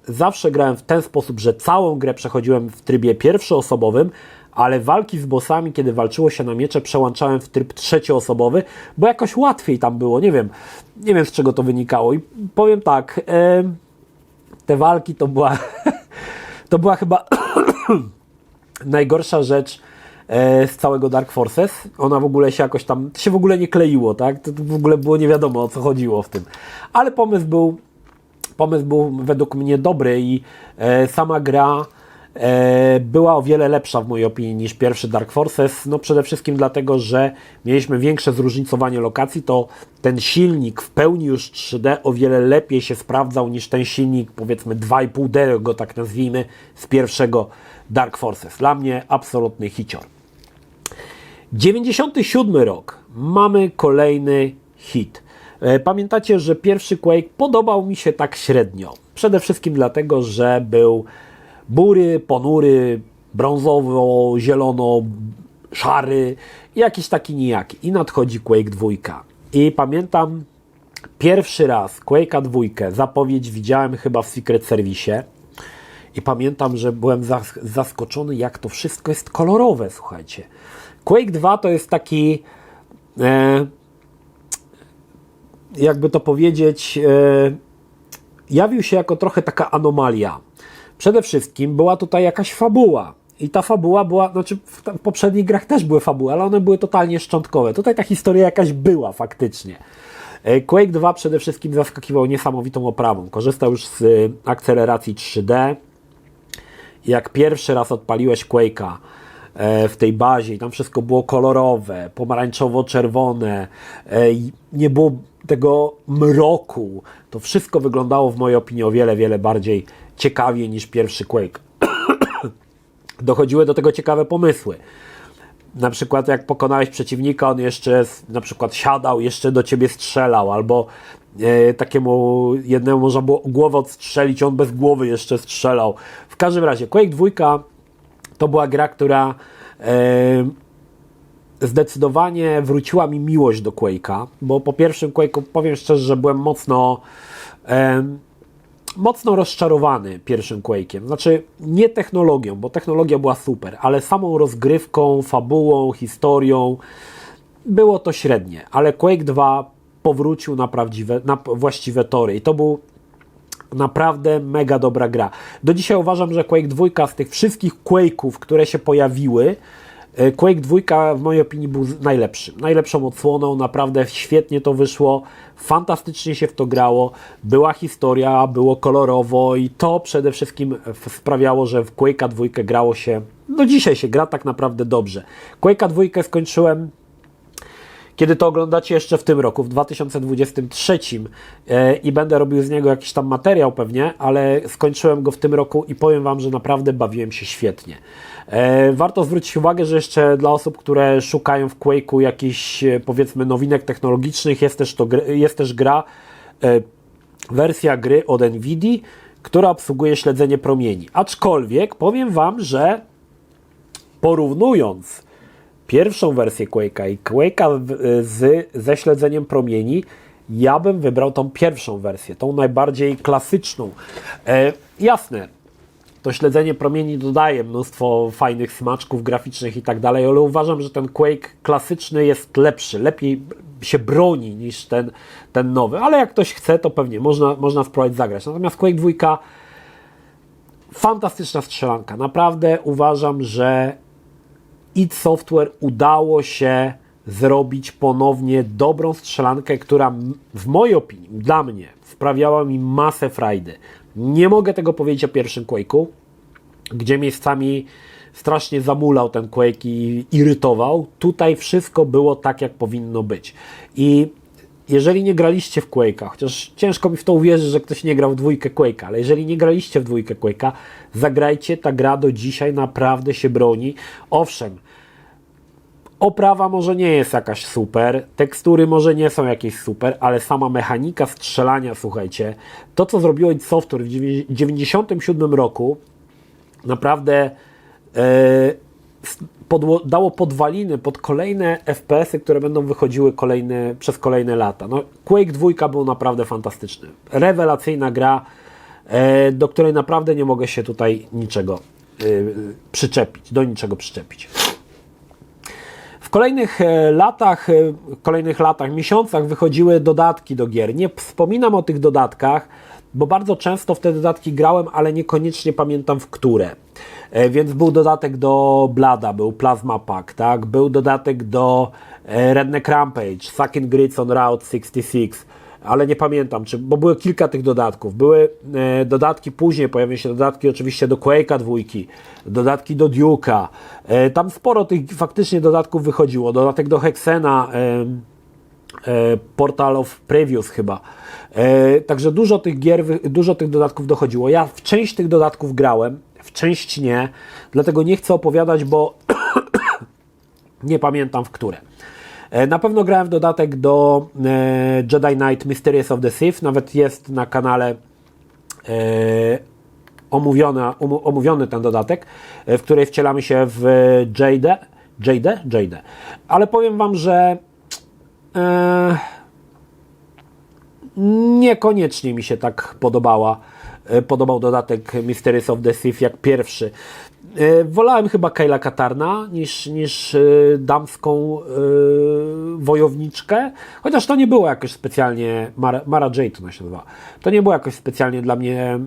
zawsze grałem w ten sposób, że całą grę przechodziłem w trybie pierwszoosobowym, ale walki z bossami, kiedy walczyło się na miecze, przełączałem w tryb trzecioosobowy, bo jakoś łatwiej tam było, nie wiem z czego to wynikało. I powiem tak, te walki to była chyba najgorsza rzecz z całego Dark Forces. Ona w ogóle się jakoś tam, się w ogóle nie kleiło, tak? To w ogóle było nie wiadomo, o co chodziło w tym. Ale pomysł był według mnie dobry i sama gra była o wiele lepsza w mojej opinii niż pierwszy Dark Forces. No przede wszystkim dlatego, że mieliśmy większe zróżnicowanie lokacji, to ten silnik w pełni już 3D o wiele lepiej się sprawdzał niż ten silnik, powiedzmy 2,5D, go tak nazwijmy, z pierwszego Dark Forces. Dla mnie absolutny hicior. 97 rok. Mamy kolejny hit. Pamiętacie, że pierwszy Quake podobał mi się tak średnio. Przede wszystkim dlatego, że był bury, ponury, brązowo, zielono, szary, jakiś taki nijaki. I nadchodzi Quake 2. I pamiętam pierwszy raz Quake'a 2, zapowiedź widziałem chyba w Secret Service. I pamiętam, że byłem zaskoczony, jak to wszystko jest kolorowe, słuchajcie. Quake 2 to jest taki, jakby to powiedzieć, jawił się jako trochę taka anomalia. Przede wszystkim była tutaj jakaś fabuła i ta fabuła była, znaczy w poprzednich grach też były fabuły, ale one były totalnie szczątkowe. Tutaj ta historia jakaś była faktycznie. Quake 2 przede wszystkim zaskakiwał niesamowitą oprawą. Korzystał już z akceleracji 3D. Jak pierwszy raz odpaliłeś Quake'a w tej bazie i tam wszystko było kolorowe, pomarańczowo-czerwone, nie było tego mroku, to wszystko wyglądało w mojej opinii o wiele, wiele bardziej ciekawie niż pierwszy Quake. Dochodziły do tego ciekawe pomysły. Na przykład jak pokonałeś przeciwnika, on jeszcze na przykład siadał, jeszcze do ciebie strzelał, albo takiemu jednemu można było głowę odstrzelić, on bez głowy jeszcze strzelał. W każdym razie Quake 2 to była gra, która zdecydowanie wróciła mi miłość do Quake'a, bo po pierwszym Quake'u powiem szczerze, że byłem mocno rozczarowany pierwszym Quake'iem. Znaczy nie technologią, bo technologia była super, ale samą rozgrywką, fabułą, historią było to średnie, ale Quake 2 powrócił na właściwe tory i to był naprawdę mega dobra gra. Do dzisiaj uważam, że Quake 2 z tych wszystkich Quake'ów, które się pojawiły, Quake 2 w mojej opinii był najlepszą odsłoną, naprawdę świetnie to wyszło, fantastycznie się w to grało, była historia, było kolorowo i to przede wszystkim sprawiało, że w Quake'a 2 grało się, do dzisiaj się gra tak naprawdę dobrze. Quake'a 2 skończyłem, kiedy to oglądacie jeszcze w tym roku, w 2023 i będę robił z niego jakiś tam materiał pewnie, ale skończyłem go w tym roku i powiem Wam, że naprawdę bawiłem się świetnie. Warto zwrócić uwagę, że jeszcze dla osób, które szukają w Quake'u jakichś powiedzmy nowinek technologicznych, jest też gra, wersja gry od Nvidii, która obsługuje śledzenie promieni. Aczkolwiek powiem Wam, że porównując pierwszą wersję Quake'a i Quake'a ze śledzeniem promieni, ja bym wybrał tą pierwszą wersję, tą najbardziej klasyczną. Jasne, to śledzenie promieni dodaje mnóstwo fajnych smaczków graficznych i tak dalej, ale uważam, że ten Quake klasyczny jest lepszy, lepiej się broni niż ten nowy, ale jak ktoś chce, to pewnie można spróbować zagrać. Natomiast Quake 2 fantastyczna strzelanka. Naprawdę uważam, że id Software udało się zrobić ponownie dobrą strzelankę, która w mojej opinii, dla mnie, sprawiała mi masę frajdy. Nie mogę tego powiedzieć o pierwszym Quake'u, gdzie miejscami strasznie zamulał ten Quake i irytował. Tutaj wszystko było tak, jak powinno być. I jeżeli nie graliście w Quake'a, chociaż ciężko mi w to uwierzyć, że ktoś nie grał w dwójkę Quake'a, ale jeżeli nie graliście w dwójkę Quake'a, zagrajcie, ta gra do dzisiaj naprawdę się broni. Owszem, oprawa może nie jest jakaś super, tekstury może nie są jakieś super, ale sama mechanika strzelania, słuchajcie, to co zrobiło id Software w 1997 roku, naprawdę dało podwaliny pod kolejne FPS-y, które będą wychodziły przez kolejne lata. No, Quake 2 był naprawdę fantastyczny. Rewelacyjna gra, do której naprawdę nie mogę się tutaj do niczego przyczepić. W kolejnych latach, miesiącach wychodziły dodatki do gier. Nie wspominam o tych dodatkach, bo bardzo często w te dodatki grałem, ale niekoniecznie pamiętam w które. Więc był dodatek do Blada, był Plasma Pack, tak? Był dodatek do Redneck Rampage, Sucking Grits on Route 66, ale nie pamiętam, bo były kilka tych dodatków. Były dodatki później, pojawiły się dodatki oczywiście do Quake'a 2, dodatki do Duke'a. Tam sporo tych faktycznie dodatków wychodziło. Dodatek do Hexena, Portal of Previews chyba. Także dużo tych dodatków dochodziło. Ja w część tych dodatków grałem, w część nie, dlatego nie chcę opowiadać, bo nie pamiętam w które. Na pewno grałem w dodatek do Jedi Knight Mysteries of the Sith, nawet jest na kanale omówiony ten dodatek, w której wcielamy się w Jade'ę, ale powiem Wam, że niekoniecznie mi się tak podobał dodatek Mysteries of the Sith jak pierwszy. Wolałem chyba Kayla Katarna niż damską wojowniczkę, chociaż to nie było jakoś specjalnie, Mara Jade to się nazywa, to nie było jakoś specjalnie dla mnie,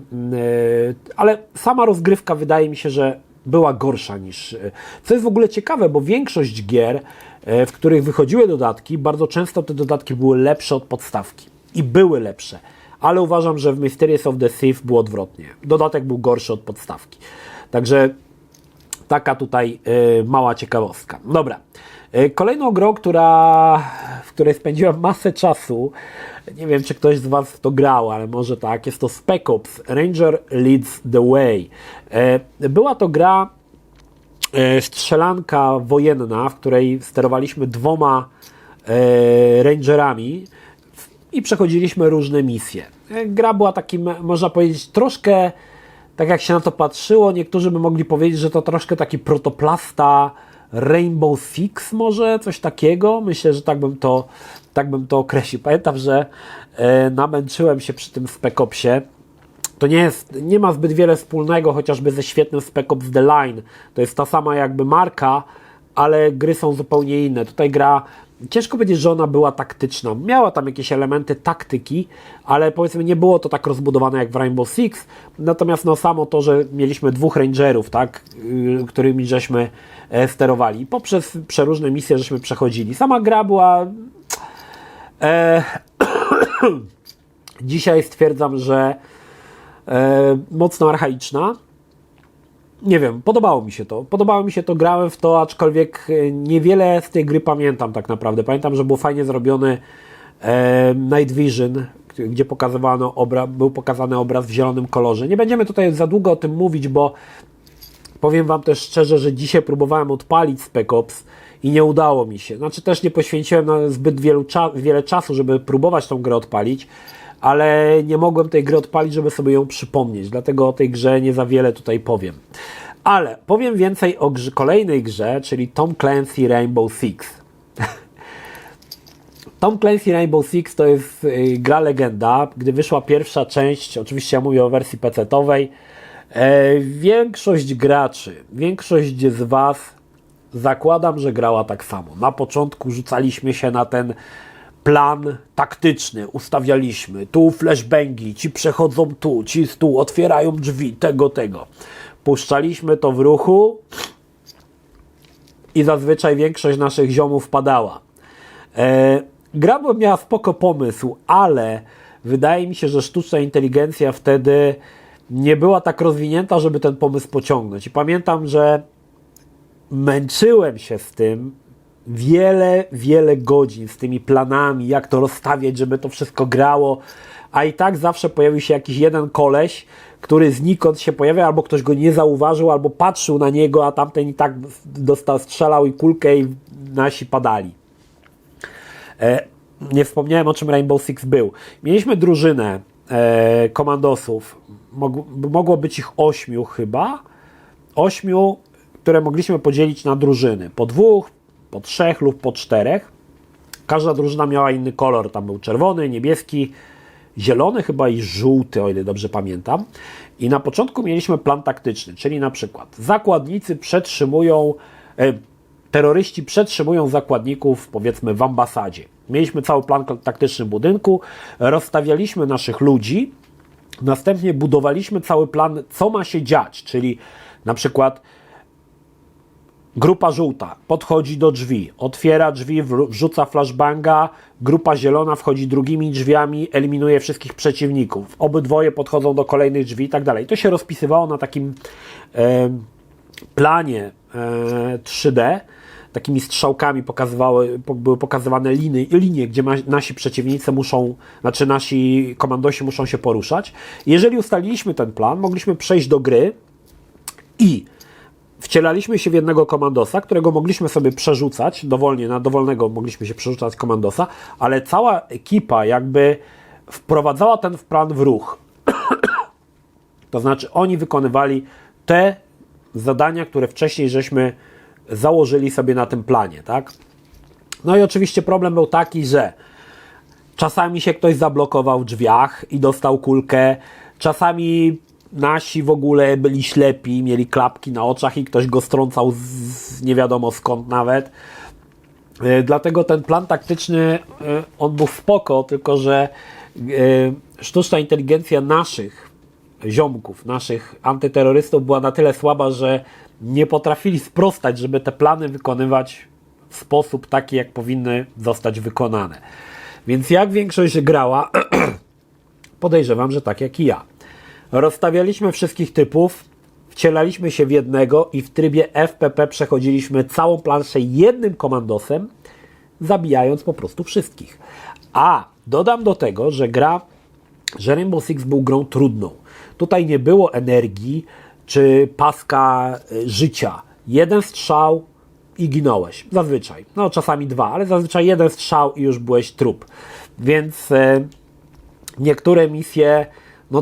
ale sama rozgrywka wydaje mi się, że była gorsza niż... Co jest w ogóle ciekawe, bo większość gier, w których wychodziły dodatki, bardzo często te dodatki były lepsze od podstawki. I były lepsze. Ale uważam, że w Mysteries of the Thief było odwrotnie. Dodatek był gorszy od podstawki. Także taka tutaj mała ciekawostka. Dobra. Kolejną grą, w której spędziłem masę czasu, nie wiem, czy ktoś z Was w to grał, ale może tak, jest to Spec Ops Ranger Leads the Way. Była to gra strzelanka wojenna, w której sterowaliśmy 2 rangerami i przechodziliśmy różne misje. Gra była takim, można powiedzieć, troszkę, tak jak się na to patrzyło, niektórzy by mogli powiedzieć, że to troszkę taki protoplasta Rainbow Six może, coś takiego. Myślę, że tak bym to określił. Pamiętam, że namęczyłem się przy tym Spec Opsie. To nie ma zbyt wiele wspólnego chociażby ze świetnym Spec Ops The Line. To jest ta sama jakby marka, ale gry są zupełnie inne. Tutaj gra, ciężko powiedzieć, że ona była taktyczna. Miała tam jakieś elementy taktyki, ale powiedzmy nie było to tak rozbudowane jak w Rainbow Six. Natomiast no samo to, że mieliśmy 2 rangerów, tak, którymi żeśmy sterowali. Poprzez przeróżne misje żeśmy przechodzili. Sama gra była... Dzisiaj stwierdzam, że mocno archaiczna. Nie wiem, podobało mi się to, grałem w to, aczkolwiek niewiele z tej gry pamiętam tak naprawdę. Pamiętam, że był fajnie zrobiony Night Vision, gdzie był pokazany obraz w zielonym kolorze. Nie będziemy tutaj za długo o tym mówić, bo powiem Wam też szczerze, że dzisiaj próbowałem odpalić Spec Ops i nie udało mi się. Znaczy też nie poświęciłem na zbyt wiele czasu, żeby próbować tą grę odpalić, ale nie mogłem tej gry odpalić, żeby sobie ją przypomnieć, dlatego o tej grze nie za wiele tutaj powiem. Ale powiem więcej o kolejnej grze, czyli Tom Clancy Rainbow Six. Tom Clancy Rainbow Six to jest gra legenda. Gdy wyszła pierwsza część, oczywiście ja mówię o wersji PC-towej, większość graczy, większość z Was, zakładam, że grała tak samo. Na początku rzucaliśmy się na ten plan taktyczny, ustawialiśmy tu flashbangi, ci przechodzą tu, ci tu otwierają drzwi, tego. Puszczaliśmy to w ruchu i zazwyczaj większość naszych ziomów padała. Gra miała spoko pomysł, ale wydaje mi się, że sztuczna inteligencja wtedy nie była tak rozwinięta, żeby ten pomysł pociągnąć. I pamiętam, że męczyłem się z tym wiele godzin, z tymi planami, jak to rozstawiać, żeby to wszystko grało, a i tak zawsze pojawił się jakiś jeden koleś, który znikąd się pojawia, albo ktoś go nie zauważył, albo patrzył na niego, a tamten i tak strzelał i kulkę i nasi padali. Nie wspomniałem, o czym Rainbow Six był. Mieliśmy drużynę komandosów, mogło być ich 8 chyba, 8, które mogliśmy podzielić na drużyny, po 2, po 3 lub po 4. Każda drużyna miała inny kolor, tam był czerwony, niebieski, zielony chyba i żółty, o ile dobrze pamiętam. I na początku mieliśmy plan taktyczny, czyli na przykład zakładnicy terroryści przetrzymują zakładników, powiedzmy, w ambasadzie. Mieliśmy cały plan taktyczny w budynku, rozstawialiśmy naszych ludzi, następnie budowaliśmy cały plan, co ma się dziać, czyli na przykład grupa żółta podchodzi do drzwi, otwiera drzwi, wrzuca flashbanga, grupa zielona wchodzi drugimi drzwiami, eliminuje wszystkich przeciwników. Obydwoje podchodzą do kolejnych drzwi i tak dalej. To się rozpisywało na takim planie 3D, takimi strzałkami były pokazywane linie, gdzie nasi przeciwnicy nasi komandosi muszą się poruszać. Jeżeli ustaliliśmy ten plan, mogliśmy przejść do gry i wcielaliśmy się w jednego komandosa, którego mogliśmy sobie przerzucać, na dowolnego mogliśmy się przerzucać komandosa, ale cała ekipa jakby wprowadzała ten plan w ruch. To znaczy oni wykonywali te zadania, które wcześniej żeśmy założyli sobie na tym planie, tak? No i oczywiście problem był taki, że czasami się ktoś zablokował w drzwiach i dostał kulkę, czasami nasi w ogóle byli ślepi, mieli klapki na oczach i ktoś go strącał z nie wiadomo skąd nawet. Dlatego ten plan taktyczny, on był spoko, tylko że sztuczna inteligencja naszych ziomków, naszych antyterrorystów była na tyle słaba, że nie potrafili sprostać, żeby te plany wykonywać w sposób taki, jak powinny zostać wykonane. Więc jak większość grała, podejrzewam, że tak jak i ja. Rozstawialiśmy wszystkich typów, wcielaliśmy się w jednego i w trybie FPP przechodziliśmy całą planszę jednym komandosem, zabijając po prostu wszystkich. A dodam do tego, że Rainbow Six był grą trudną. Tutaj nie było energii czy paska życia. Jeden strzał i ginąłeś. Zazwyczaj. No czasami dwa, ale zazwyczaj jeden strzał i już byłeś trup. Więc niektóre misje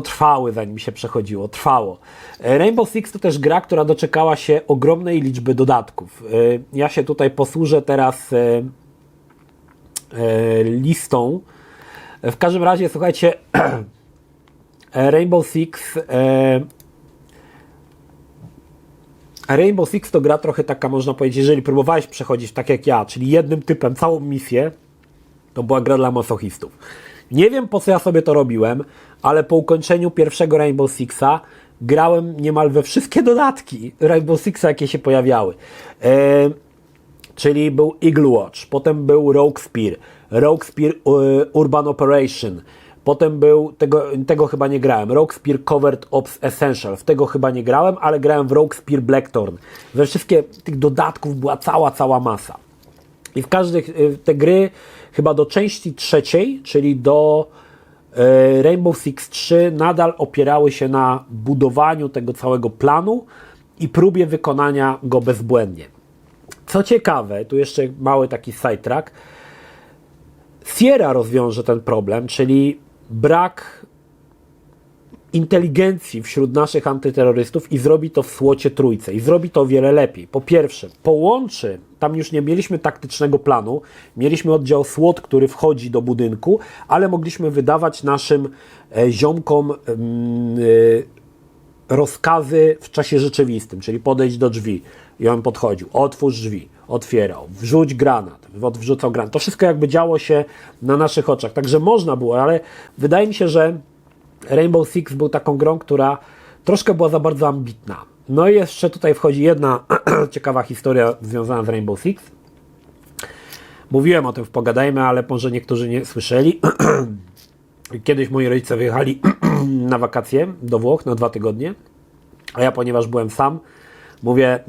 trwały, zanim się przechodziło. Trwało. Rainbow Six to też gra, która doczekała się ogromnej liczby dodatków. Ja się tutaj posłużę teraz listą. W każdym razie, słuchajcie, Rainbow Six to gra trochę taka, można powiedzieć, jeżeli próbowałeś przechodzić tak jak ja, czyli jednym typem całą misję, to była gra dla masochistów. Nie wiem, po co ja sobie to robiłem, ale po ukończeniu pierwszego Rainbow Sixa grałem niemal we wszystkie dodatki Rainbow Sixa, jakie się pojawiały. Czyli był Eagle Watch, potem był Rogue Spear Urban Operation, potem był, tego chyba nie grałem, Rogue Spear Covert Ops Essential, w tego chyba nie grałem, ale grałem w Rogue Spear Blackthorn. We wszystkie tych dodatków była cała masa. I w każdej te gry, chyba do części trzeciej, czyli do Rainbow Six 3, nadal opierały się na budowaniu tego całego planu i próbie wykonania go bezbłędnie. Co ciekawe, tu jeszcze mały taki sidetrack, Sierra rozwiąże ten problem, czyli brak inteligencji wśród naszych antyterrorystów i zrobi to w SWOT-cie trójce i zrobi to o wiele lepiej. Po pierwsze, połączy, tam już nie mieliśmy taktycznego planu, mieliśmy oddział SWOT, który wchodzi do budynku, ale mogliśmy wydawać naszym ziomkom rozkazy w czasie rzeczywistym, czyli podejść do drzwi i on podchodził, otwórz drzwi, otwierał, wrzuć granat, wrzucał granat. To wszystko jakby działo się na naszych oczach, także można było, ale wydaje mi się, że Rainbow Six był taką grą, która troszkę była za bardzo ambitna. No i jeszcze tutaj wchodzi jedna ciekawa historia związana z Rainbow Six. Mówiłem o tym w Pogadajmy, ale może niektórzy nie słyszeli. Kiedyś moi rodzice wyjechali na wakacje do Włoch na 2 tygodnie, a ja, ponieważ byłem sam,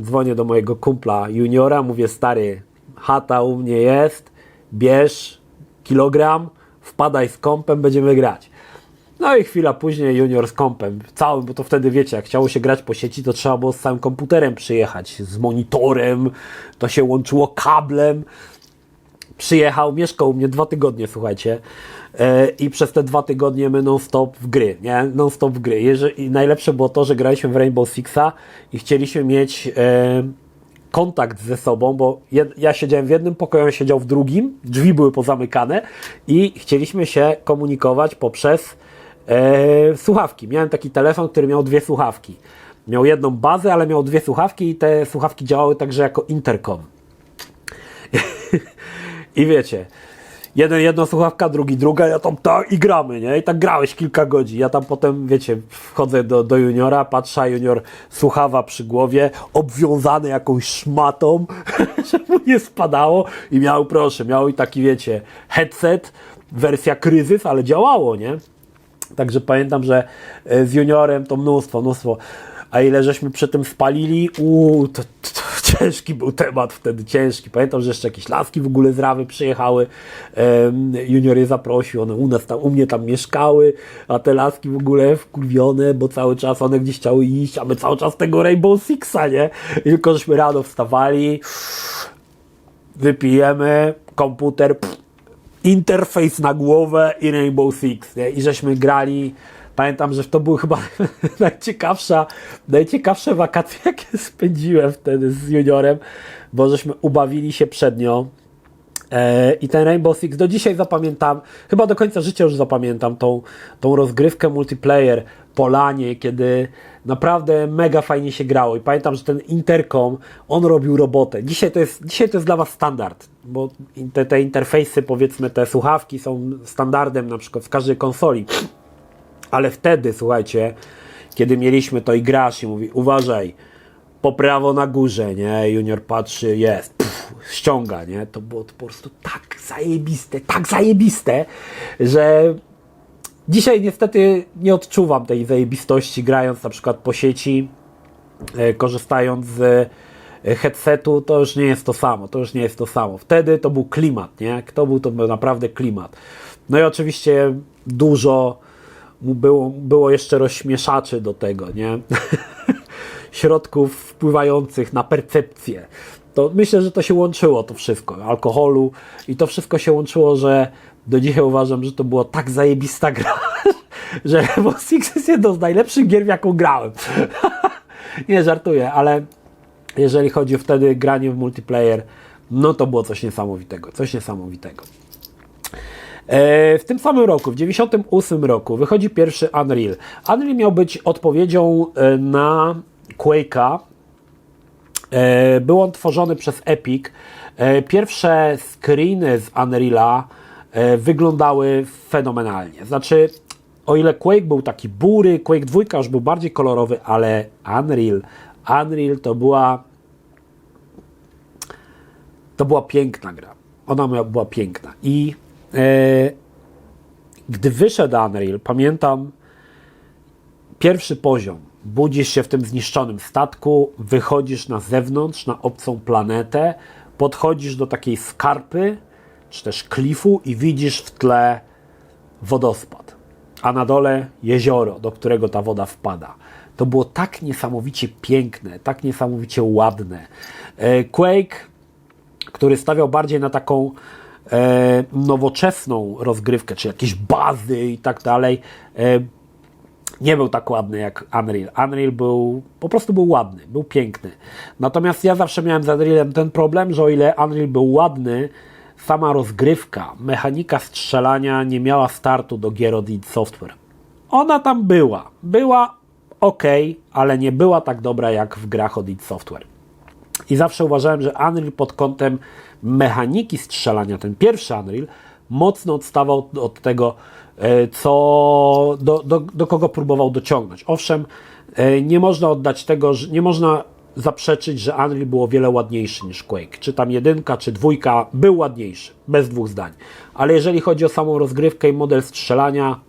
dzwonię do mojego kumpla juniora, mówię, stary, chata u mnie jest, bierz kilogram, wpadaj z kompem, będziemy grać. No i chwila później junior z kompem, całym, bo to wtedy wiecie, jak chciało się grać po sieci, to trzeba było z całym komputerem przyjechać, z monitorem, to się łączyło kablem. Przyjechał, mieszkał u mnie 2 tygodnie, słuchajcie, i przez te 2 tygodnie my non-stop w gry, nie? Non-stop w gry. I najlepsze było to, że graliśmy w Rainbow Sixa i chcieliśmy mieć kontakt ze sobą, bo ja siedziałem w jednym pokoju, on siedział w drugim, drzwi były pozamykane i chcieliśmy się komunikować poprzez słuchawki. Miałem taki telefon, który miał 2 słuchawki. Miał jedną bazę, ale miał 2 słuchawki i te słuchawki działały także jako interkom. I wiecie, jedna słuchawka, druga, ja tam i gramy, nie? I tak grałeś kilka godzin. Ja tam potem, wiecie, wchodzę do juniora, patrzę, a junior słuchawa przy głowie, obwiązany jakąś szmatą, żeby mu nie spadało i miał i taki, wiecie, headset, wersja kryzys, ale działało, nie? Także pamiętam, że z juniorem to mnóstwo. A ile żeśmy przy tym spalili, to ciężki był temat wtedy, ciężki. Pamiętam, że jeszcze jakieś laski w ogóle z Rawy przyjechały, junior je zaprosił, one u mnie tam mieszkały, a te laski w ogóle wkurwione, bo cały czas one gdzieś chciały iść, a my cały czas tego Rainbow Sixa, nie? I tylko żeśmy rano wstawali, wypijemy, komputer, interfejs na głowę i Rainbow Six, nie? I żeśmy grali. Pamiętam, że to były chyba najciekawsze wakacje, jakie spędziłem wtedy z juniorem, bo żeśmy ubawili się przednio. I ten Rainbow Six do dzisiaj zapamiętam, chyba do końca życia już zapamiętam tą rozgrywkę multiplayer po lanie, kiedy naprawdę mega fajnie się grało. I pamiętam, że ten interkom, on robił robotę. Dzisiaj to jest dla was standard, bo te interfejsy, powiedzmy, te słuchawki są standardem na przykład w każdej konsoli. Ale wtedy, słuchajcie, kiedy mieliśmy to i grasz i mówi, uważaj, po prawo na górze, nie? Junior patrzy, jest, ściąga, nie? To było to po prostu tak zajebiste, że dzisiaj niestety nie odczuwam tej zajebistości grając na przykład po sieci, korzystając z headsetu, to już nie jest to samo, Wtedy to był klimat, nie? To był naprawdę klimat. No i oczywiście dużo było jeszcze rozśmieszaczy do tego, nie? Środków wpływających na percepcję. To myślę, że to się łączyło, to wszystko, alkoholu i to wszystko się łączyło, że do dzisiaj uważam, że to była tak zajebista gra, że Rainbow Six jest jedną z najlepszych gier, w jaką grałem. Nie, żartuję, ale jeżeli chodzi o wtedy granie w multiplayer, no to było coś niesamowitego, W tym samym roku, w 1998 roku, wychodzi pierwszy Unreal. Unreal miał być odpowiedzią na Quake'a. Był on tworzony przez Epic. Pierwsze screeny z Unreala wyglądały fenomenalnie. Znaczy, o ile Quake był taki bury, Quake 2 już był bardziej kolorowy, ale Unreal to była piękna gra. Ona była piękna. I gdy wyszedł Unreal, pamiętam pierwszy poziom. Budzisz się w tym zniszczonym statku, wychodzisz na zewnątrz, na obcą planetę, podchodzisz do takiej skarpy, czy też klifu i widzisz w tle wodospad, a na dole jezioro, do którego ta woda wpada. To było tak niesamowicie piękne, tak niesamowicie ładne. Quake, który stawiał bardziej na taką nowoczesną rozgrywkę, czy jakieś bazy i tak dalej, nie był tak ładny jak Unreal. Unreal po prostu był ładny, był piękny. Natomiast ja zawsze miałem z Unrealem ten problem, że o ile Unreal był ładny, sama rozgrywka, mechanika strzelania nie miała startu do gier od id Software. Ona tam była ok, ale nie była tak dobra jak w grach od id Software. I zawsze uważałem, że Unreal pod kątem mechaniki strzelania, ten pierwszy Unreal, mocno odstawał od tego, do kogo próbował dociągnąć. Owszem, nie można oddać tego, że nie można zaprzeczyć, że Unreal było o wiele ładniejszy niż Quake. Czy tam 1, czy 2 był ładniejszy, bez dwóch zdań. Ale jeżeli chodzi o samą rozgrywkę i model strzelania,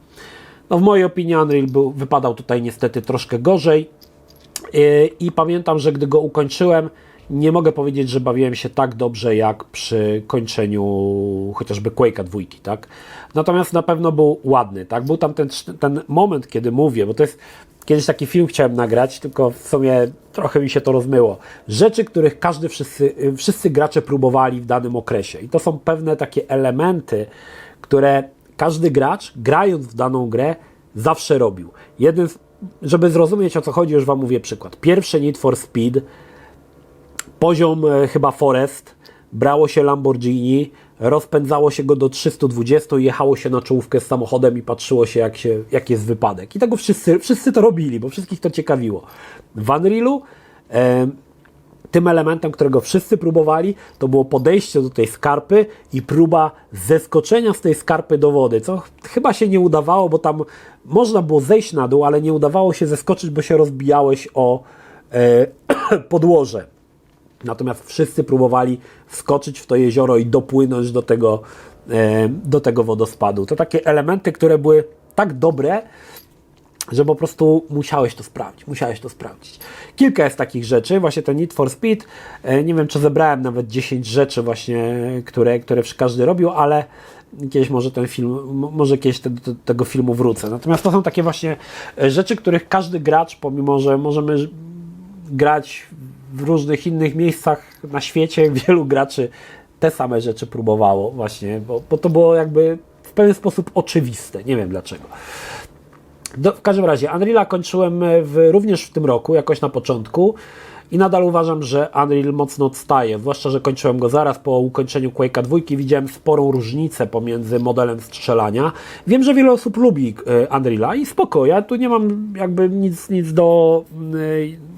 no w mojej opinii Unreal wypadał tutaj niestety troszkę gorzej. I pamiętam, że gdy go ukończyłem, nie mogę powiedzieć, że bawiłem się tak dobrze jak przy kończeniu chociażby Quake'a 2, tak? Natomiast na pewno był ładny, tak? Był tam ten moment, kiedy mówię, bo to jest, kiedyś taki film chciałem nagrać, tylko w sumie trochę mi się to rozmyło. Rzeczy, których wszyscy gracze próbowali w danym okresie. I to są pewne takie elementy, które każdy gracz, grając w daną grę, zawsze robił. Żeby zrozumieć, o co chodzi, już Wam mówię przykład. Pierwszy Need for Speed, poziom chyba Forest, brało się Lamborghini, rozpędzało się go do 320 i jechało się na czołówkę z samochodem i patrzyło się, jak jest wypadek. I tego wszyscy to robili, bo wszystkich to ciekawiło. W Unrealu tym elementem, którego wszyscy próbowali, to było podejście do tej skarpy i próba zeskoczenia z tej skarpy do wody, co chyba się nie udawało, bo tam można było zejść na dół, ale nie udawało się zeskoczyć, bo się rozbijałeś o podłoże. Natomiast wszyscy próbowali wskoczyć w to jezioro i dopłynąć do tego wodospadu. To takie elementy, które były tak dobre, że po prostu musiałeś to sprawdzić. Kilka jest takich rzeczy, właśnie ten Need for Speed, nie wiem, czy zebrałem nawet 10 rzeczy właśnie, które każdy robił, ale kiedyś może kiedyś do tego filmu wrócę. Natomiast to są takie właśnie rzeczy, których każdy gracz, pomimo że możemy grać w różnych innych miejscach na świecie, wielu graczy te same rzeczy próbowało właśnie, bo to było jakby w pewien sposób oczywiste, nie wiem dlaczego. W każdym razie Unreala kończyłem również w tym roku, jakoś na początku i nadal uważam, że Unreal mocno odstaje, zwłaszcza, że kończyłem go zaraz po ukończeniu Quake'a 2, widziałem sporą różnicę pomiędzy modelem strzelania. Wiem, że wiele osób lubi Unreala i spoko, ja tu nie mam jakby nic do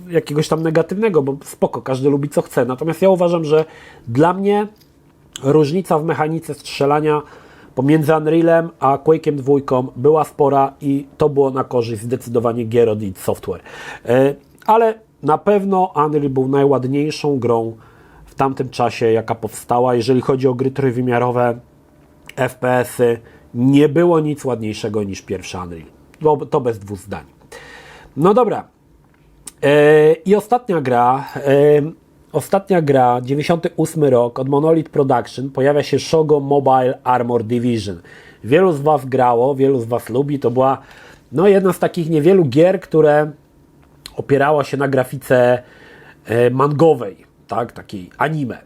jakiegoś tam negatywnego, bo spoko, każdy lubi co chce, natomiast ja uważam, że dla mnie różnica w mechanice strzelania pomiędzy Unrealem a Quake'em 2 była spora i to było na korzyść zdecydowanie gier od id Software. Ale na pewno Unreal był najładniejszą grą w tamtym czasie, jaka powstała. Jeżeli chodzi o gry trójwymiarowe, FPS-y, nie było nic ładniejszego niż pierwszy Unreal. To bez dwóch zdań. No dobra. I ostatnia gra, 98 rok, od Monolith Production, pojawia się Shogo Mobile Armor Division. Wielu z Was grało, wielu z Was lubi. To była jedna z takich niewielu gier, które opierała się na grafice mangowej, tak, takiej anime.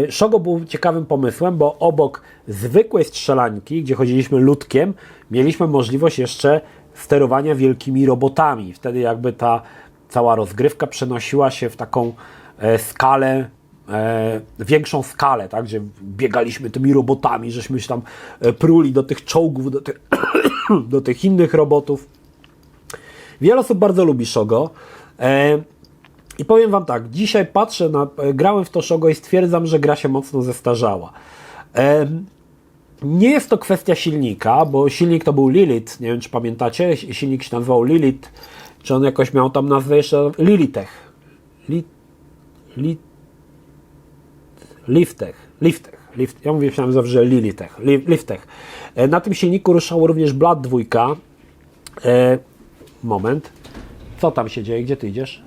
Shogo był ciekawym pomysłem, bo obok zwykłej strzelanki, gdzie chodziliśmy ludkiem, mieliśmy możliwość jeszcze sterowania wielkimi robotami. Wtedy jakby ta cała rozgrywka przenosiła się w taką skalę, większą skalę, tak, gdzie biegaliśmy tymi robotami, żeśmy się tam pruli do tych czołgów, do tych innych robotów. Wiele osób bardzo lubi Shogo. I powiem Wam tak, dzisiaj grałem w to Shogo i stwierdzam, że gra się mocno zestarzała. Nie jest to kwestia silnika, bo silnik to był Lilith, nie wiem czy pamiętacie, silnik się nazywał Lilith, czy on jakoś miał tam nazwę jeszcze Lilitech. Liftech. Ja myślałem zawsze, że Liftech. Na tym silniku ruszało również Blood 2. Moment. Co tam się dzieje? Gdzie ty idziesz?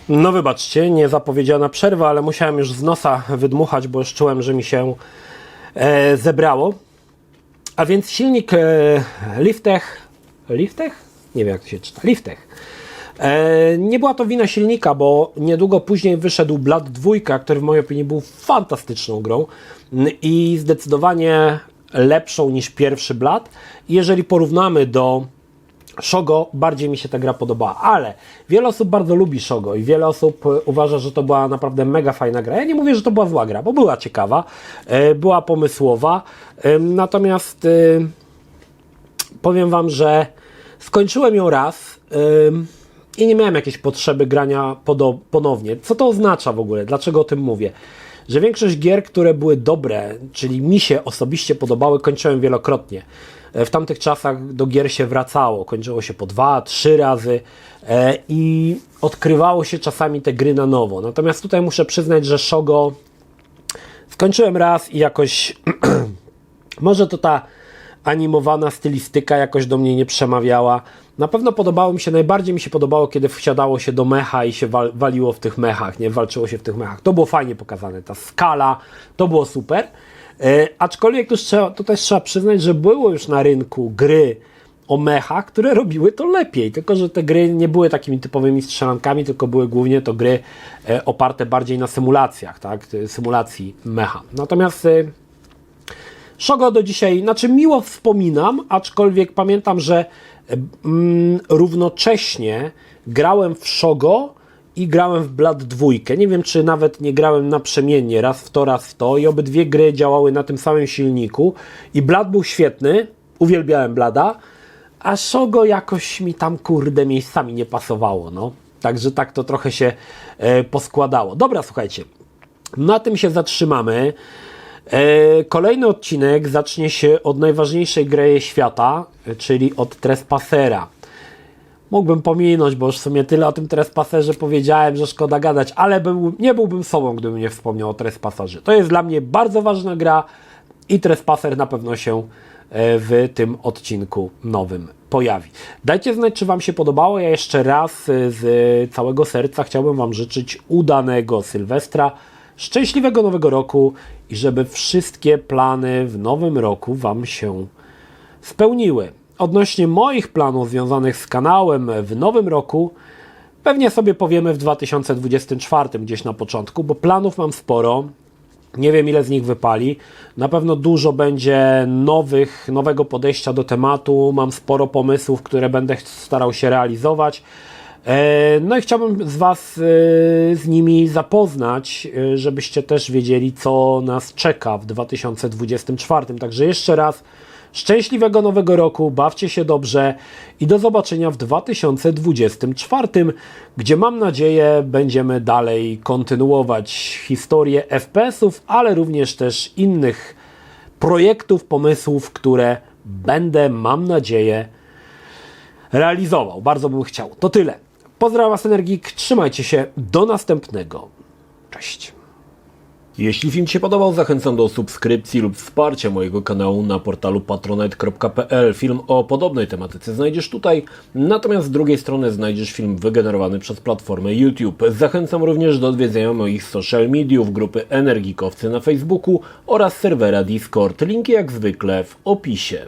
No wybaczcie, niezapowiedziana przerwa, ale musiałem już z nosa wydmuchać, bo już czułem, że mi się zebrało. A więc silnik Liftech? Nie wiem jak to się czyta. Liftech. Nie była to wina silnika, bo niedługo później wyszedł Blood 2, który w mojej opinii był fantastyczną grą i zdecydowanie lepszą niż pierwszy Blood. Jeżeli porównamy do Shogo, bardziej mi się ta gra podobała, ale wiele osób bardzo lubi Shogo i wiele osób uważa, że to była naprawdę mega fajna gra. Ja nie mówię, że to była zła gra, bo była ciekawa, była pomysłowa, natomiast powiem Wam, że skończyłem ją raz i nie miałem jakiejś potrzeby grania ponownie. Co to oznacza w ogóle? Dlaczego o tym mówię? Że większość gier, które były dobre, czyli mi się osobiście podobały, kończyłem wielokrotnie. W tamtych czasach do gier się wracało, kończyło się po 2-3 razy i odkrywało się czasami te gry na nowo. Natomiast tutaj muszę przyznać, że Shogo skończyłem raz i jakoś może to ta animowana stylistyka jakoś do mnie nie przemawiała. Na pewno najbardziej mi się podobało, kiedy wsiadało się do mecha i się waliło w tych mechach, nie? Walczyło się w tych mechach. To było fajnie pokazane, ta skala, to było super. Aczkolwiek to też trzeba przyznać, że były już na rynku gry o mechach, które robiły to lepiej, tylko że te gry nie były takimi typowymi strzelankami, tylko były głównie to gry oparte bardziej na symulacjach, tak? Symulacji mecha. Natomiast Shogo do dzisiaj, miło wspominam, aczkolwiek pamiętam, że równocześnie grałem w Shogo i grałem w Blood 2. Nie wiem, czy nawet nie grałem naprzemiennie, raz w to i obydwie gry działały na tym samym silniku i Blood był świetny, uwielbiałem Blooda, a Shogo jakoś mi tam miejscami nie pasowało, no. Także tak to trochę się poskładało. Dobra, słuchajcie, na tym się zatrzymamy. Kolejny odcinek zacznie się od najważniejszej gry świata, czyli od Trespassera. Mógłbym pominąć, bo już w sumie tyle o tym Trespasserze powiedziałem, że szkoda gadać, ale nie byłbym sobą, gdybym nie wspomniał o Trespasserze. To jest dla mnie bardzo ważna gra i Trespasser na pewno się w tym odcinku nowym pojawi. Dajcie znać, czy Wam się podobało. Ja jeszcze raz z całego serca chciałbym Wam życzyć udanego Sylwestra, szczęśliwego Nowego Roku i żeby wszystkie plany w nowym roku Wam się spełniły. Odnośnie moich planów związanych z kanałem w nowym roku, pewnie sobie powiemy w 2024 gdzieś na początku, bo planów mam sporo. Nie wiem, ile z nich wypali. Na pewno dużo będzie nowego podejścia do tematu. Mam sporo pomysłów, które będę starał się realizować. No i chciałbym Was z nimi zapoznać, żebyście też wiedzieli, co nas czeka w 2024. Także jeszcze raz szczęśliwego Nowego Roku, bawcie się dobrze i do zobaczenia w 2024, gdzie mam nadzieję będziemy dalej kontynuować historię FPS-ów, ale również też innych projektów, pomysłów, które będę, mam nadzieję, realizował. Bardzo bym chciał. To tyle. Pozdrawiam Was, Energik. Trzymajcie się. Do następnego. Cześć. Jeśli film Ci się podobał, zachęcam do subskrypcji lub wsparcia mojego kanału na portalu patronite.pl. Film o podobnej tematyce znajdziesz tutaj, natomiast z drugiej strony znajdziesz film wygenerowany przez platformę YouTube. Zachęcam również do odwiedzenia moich social mediów, grupy Energikowcy na Facebooku oraz serwera Discord. Linki jak zwykle w opisie.